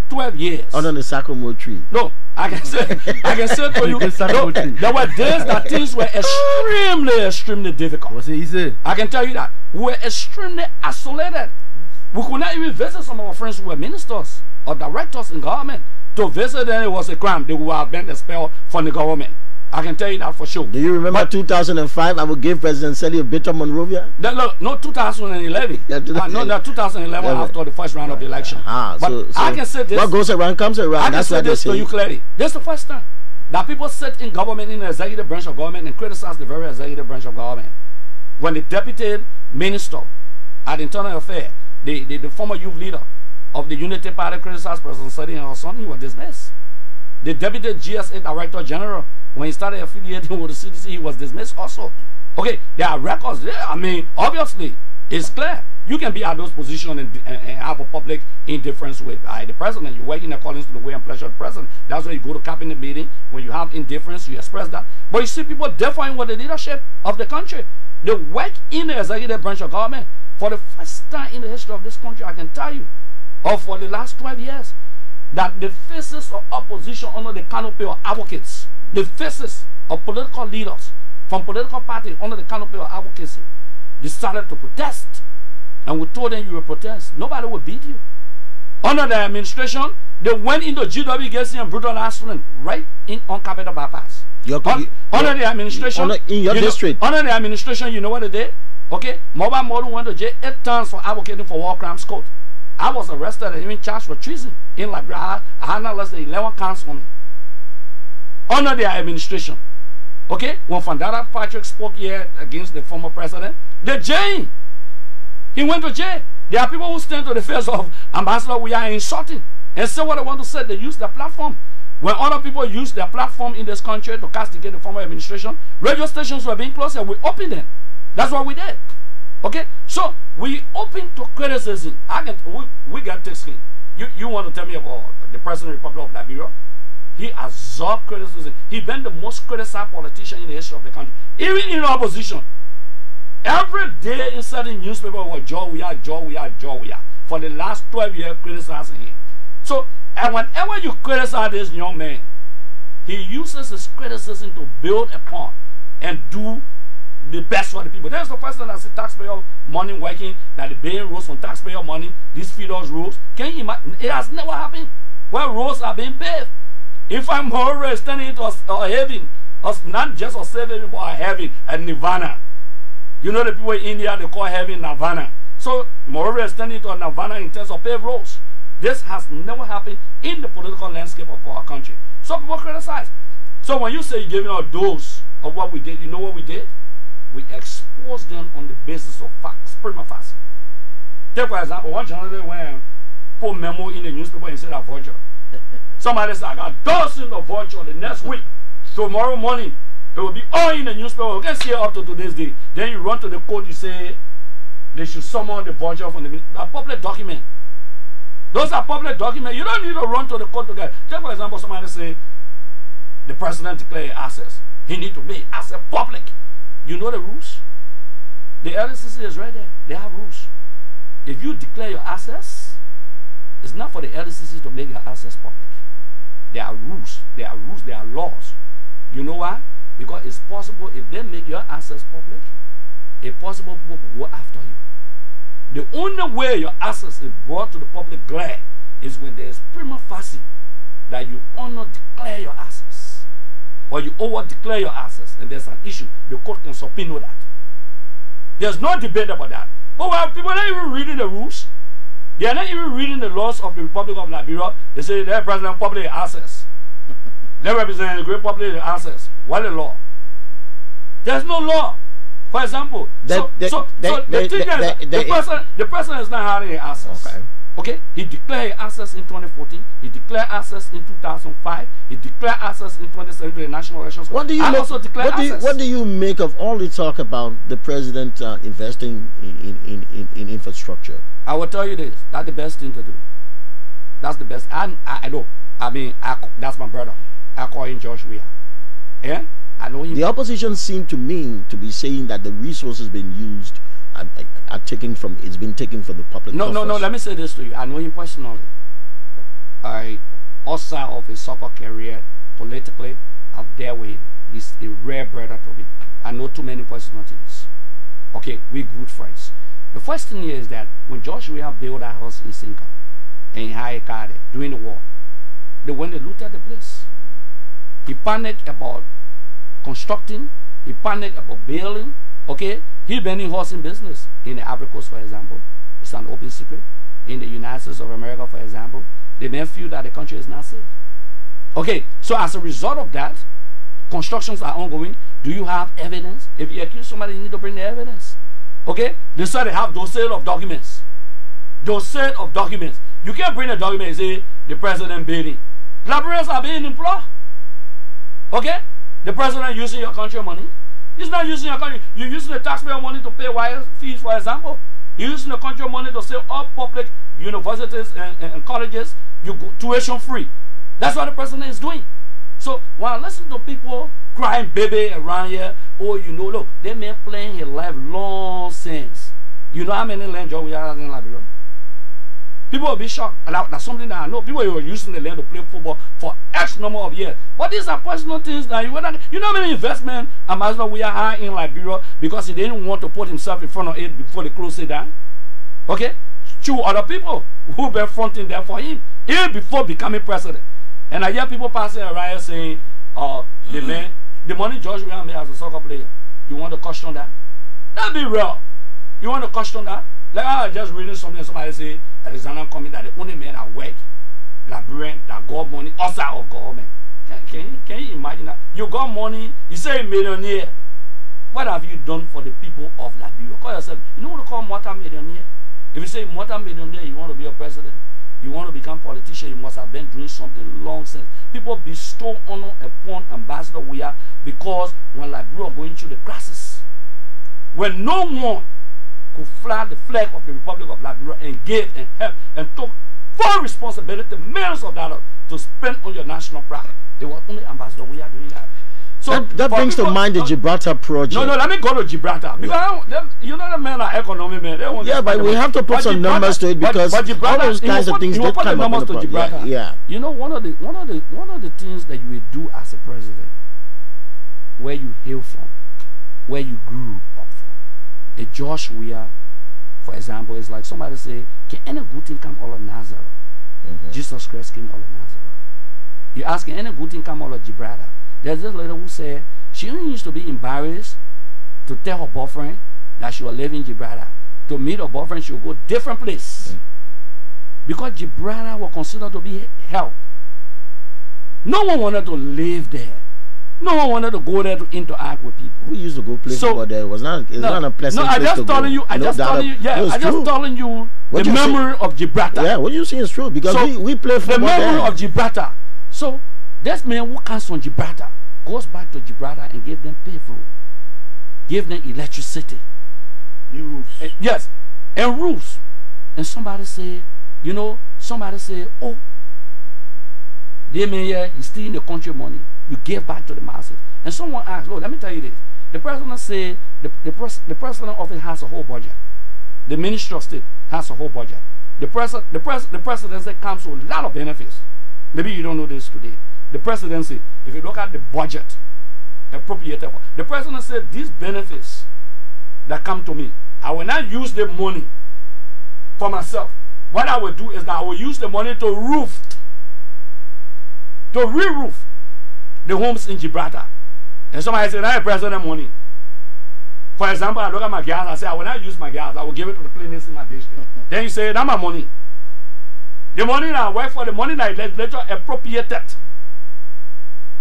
12 years. Under the sycamore tree. No, I can say to you, there were days that things were extremely difficult. Was it easy? I can tell you that. We were extremely isolated. We could not even visit some of our friends who were ministers or directors in government. To visit them, it was a crime. They would have been expelled from the government. I can tell you that for sure. Do you remember 2005? I would give President Sele a bit of Monrovia. No, 2011. Yeah, 2011 after the first round of the election. But I can say this. What goes around comes around. I can say this to you clearly. This is the first time that people sit in government, in the executive branch of government, and criticize the very executive branch of government. When the deputy minister at Internal Affairs, the former youth leader of the Unity Party, criticized President Sele and her son, he was dismissed. The deputy GSA director general, when he started affiliating with the CDC, he was dismissed also. Okay, there are records there. I mean, obviously, it's clear. You can be at those positions and have a public indifference with the president. You work in accordance to the way and pleasure of the president. That's why you go to cabinet meeting. When you have indifference, you express that. But you see people differing with the leadership of the country. They work in the executive branch of government. For the first time in the history of this country, I can tell you, or for the last 12 years, that the faces of opposition under the canopy of advocates, the faces of political leaders from political parties under the canopy of advocacy, decided to protest. And we told them you will protest. Nobody will beat you. Under the administration, they went into GWGC and brutalized students right in on Capital Bypass. Under the administration, in your district. Under the administration, you know what they did? Okay, Mobile Model went to jail 8 times for advocating for war crimes code. I was arrested and even charged with treason in Liberia. I had not less than 11 counts on me. Under their administration. Okay, when Fandara Patrick spoke here against the former president, they jailed him. He went to jail. There are people who stand to the face of Ambassador we are insulting and say what they want to say. They use their platform. When other people use their platform in this country to castigate the former administration, radio stations were being closed and we opened them. That's what we did. Okay, so we open to criticism. We got thick skin. You want to tell me about the President of the Republic of Liberia? He absorbed criticism. He been the most criticized politician in the history of the country, even in opposition. Every day inside the newspaper was Joe we are. For the last 12 years criticizing him. So, and whenever you criticize this young man, he uses his criticism to build upon and do the best for the people. There's the first time I see taxpayer money working, that the paying roads from taxpayer money, these feed us roads. Can you imagine? It has never happened where roads are being paved. If I'm always turning into a heaven, not just a safe haven, but a heaven, a nirvana. You know the people in India, they call heaven nirvana. So, moreover, is turning into a nirvana in terms of paved roads. This has never happened in the political landscape of our country. So people criticize. So when you say you're giving a dose of what we did, you know what we did? We exposed them on the basis of facts, prima facie. Take for example, one journalist went put memo in the newspaper and said a vulture. Somebody said, I got dozens of vulture the next week. Tomorrow morning, it will be all in the newspaper. We can see it up to today's day. Then you run to the court, you say they should summon the vulture from the public document. Those are public documents. You don't need to run to the court to get. Take for example, somebody say the president declared access. He need to make access public. You know the rules. The LDCC is right there. They have rules. If you declare your access, it's not for the LDCC to make your access public. There are rules. There are rules. There are laws. You know why? Because it's possible if they make your access public, it's possible people will go after you. The only way your access is brought to the public glare is when there is prima facie that you honor declare your access, or you over declare your access, and there's an issue. The court can subpoena that. There's no debate about that. But when people are not even reading the rules, they are not even reading the laws of the Republic of Liberia. They say they're president public access. They represent the great public access. What is the law? There's no law. For example, the president is not having access. Okay. He declared access in 2014. He declared access in 2005. He declared access in 2017 to the National Elections. What do you make of all the talk about the president investing in infrastructure? I will tell you this. That's the best thing to do. That's the best. I know. I mean, that's my brother. I call him George Weah. Yeah. I know him. The opposition seem to me to be saying that the resources being used are taken from, it's been taken from the public. No. Let me say this to you. I know him personally. Outside of his soccer career, politically, I've dealt with him. He's a rare brother to me. I know too many personal things. Okay, we're good friends. The first thing is that when George Weah built a house in Sinka and Haikade during the war, they went to loot at the place. He panicked about constructing, he panicked about building. Okay, he been in housing business in the Ivory Coast, for example. It's an open secret. In the United States of America, for example, they may feel that the country is not safe. Okay, so as a result of that, constructions are ongoing. Do you have evidence? If you accuse somebody, you need to bring the evidence. Okay, they said they have dossier of documents. Dossier of documents. You can't bring a document and say the president bidding. Librarians are being employed. Okay? The president using your country money. He's not using your country. You're using the taxpayer money to pay wire fees, for example. You're using the country money to say all public universities and colleges, you go tuition free. That's what the president is doing. So when I listen to people crying baby around here, oh, you know, look, they been playing his life long since. You know how many land jobs we have in Liberia? People will be shocked. And that's something that I know. People were using the land to play football for X number of years. But these are personal things that you know how many investment ambassador we are high in Liberia because he didn't want to put himself in front of it before they close it down. Okay? two other people who been fronting there for him even before becoming president. And I hear people passing around here saying, the money George Weah made as a soccer player, you want to question that? That'd be real. You want to question that? Like I was just reading something, somebody say Alexander coming that the only man that work, Liberian, that got money outside of government. Can you imagine that? You got money, you say a millionaire. What have you done for the people of Liberia? Call yourself, you know what to call multi-millionaire? If you say multi-millionaire, you want to be a president, you want to become politician, you must have been doing something long since. People bestow honor upon Ambassador Weah because when Liberia going through the crisis, when no one could fly the flag of the Republic of Liberia and give and help and took full responsibility, millions of dollars to spend on your national pride, they were only Ambassador Weah doing that. So that brings to mind the Gibraltar project. No, let me go to Gibraltar because you know the men are economic men. Yeah, but we have to put some numbers to it because all those kinds of things did come up in the project. Yeah. You know, one of the things that you will do as a president, where you hail from, where you grew up from. A Josh Weah, for example, is like somebody say, can any good thing come out of Nazareth? Jesus Christ came out of Nazareth. You ask, can any good thing come out of Gibraltar? There's this lady who said she only used to be embarrassed to tell her boyfriend that she was living in Gibraltar. To meet her boyfriend, she would go different place. Because Gibraltar was considered to be hell. No one wanted to live there. No one wanted to go there to interact with people. We used to go places over there. It was not, not a pleasant place to go. I just telling you the memory of Gibraltar. Yeah, what you say is true because so we play for the memory of Gibraltar. So this man who comes from Gibraltar goes back to Gibraltar and gave them paved road, gave them electricity, new roofs. Yes, and roofs. And somebody say, oh, they man here he's stealing the country money. You gave back to the masses. And someone asked, Lord, let me tell you this. The president said the president office has a whole budget. The Ministry of State has a whole budget. The presidency comes with a lot of benefits. Maybe you don't know this today. The presidency, if you look at the budget appropriated, the president said these benefits that come to me, I will not use the money for myself. What I will do is that I will use the money to re-roof the homes in Gibraltar. And somebody said, I president money. For example, I look at my gas, I say, I will not use my gas, I will give it to the clinics in my district. Then you say, that's my money. The money that I work for, the money that legislature appropriated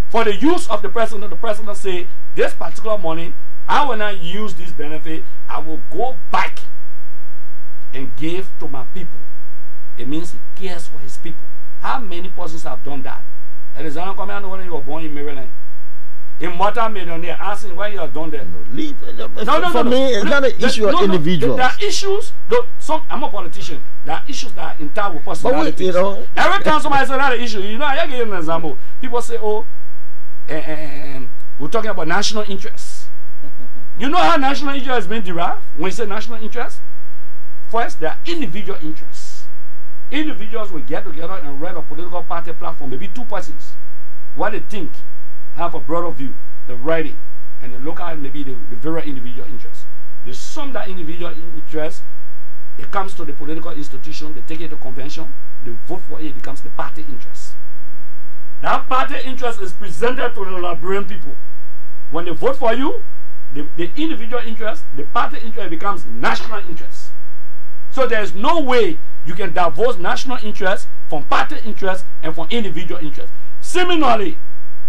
for the use of the president say, this particular money, I will not use this benefit, I will go back and give to my people. It means he cares for his people. How many persons have done that? Alexander, come here, I know when you were born in Maryland. A multi-millionaire asking why you have done that. For me, it's not an issue of individuals. There are issues, I'm a politician, there are issues that are in touch with personalities. Every time somebody says that issue, I give you an example. People say, oh, we're talking about national interests. You know how national interest has been derived? When you say national interest, first, there are individual interests. Individuals will get together and write a political party platform, maybe two persons. What they think, have a broader view, they write it, and they look at maybe the very individual interests. They sum that individual interest, it comes to the political institution, they take it to convention, they vote for it, it becomes the party interest. That party interest is presented to the Liberian people. When they vote for you, the individual interest, the party interest becomes national interest. So there is no way you can divorce national interest from party interest and from individual interest. Similarly,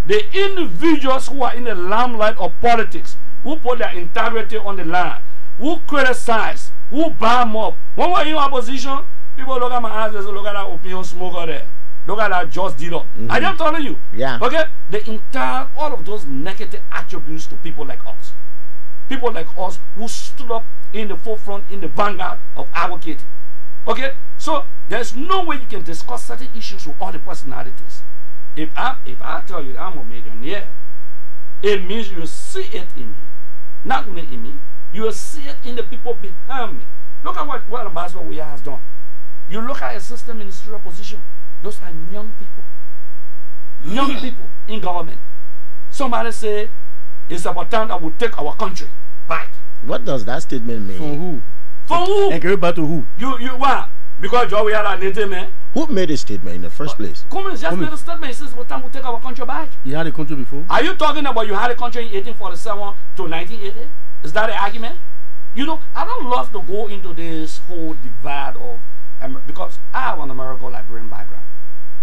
the individuals who are in the limelight of politics, who put their integrity on the line, who criticize, who bomb up. When we're in opposition, people look at my eyes and say, look at that opinion smoker there. Look at that just dealer. I am telling you. Yeah. Okay? All of those negative attributes to people like us. People like us who stood up in the forefront, in the vanguard of advocating. Okay? So, there's no way you can discuss certain issues with all the personalities. If I tell you that I'm a millionaire, it means you see it in me. Not only in me, you will see it in the people behind me. Look at what Ambassador Weah has done. You look at a system ministerial position. Those are young people. Young people in government. Somebody say it's about time that we take our country back. What does that statement mean? From who? From who? And go back to who? You what? Because Joe, we had a native man. Who made a statement in the first place? Cummins just made a statement. He says, "What time we take our country back?" You had a country before? Are you talking about you had a country in 1847 to 1980? Is that the argument? You know, I don't love to go into this whole divide of because I have an American Liberian background.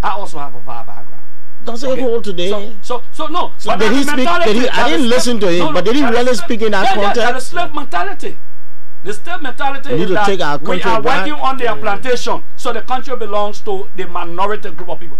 I also have a VAR background. Does it hold today? So no. So but did he speak? I didn't listen to him, but did he really speak in that context? Yeah, the slave mentality. The slave mentality is that we are working on their plantation, so the country belongs to the minority group of people.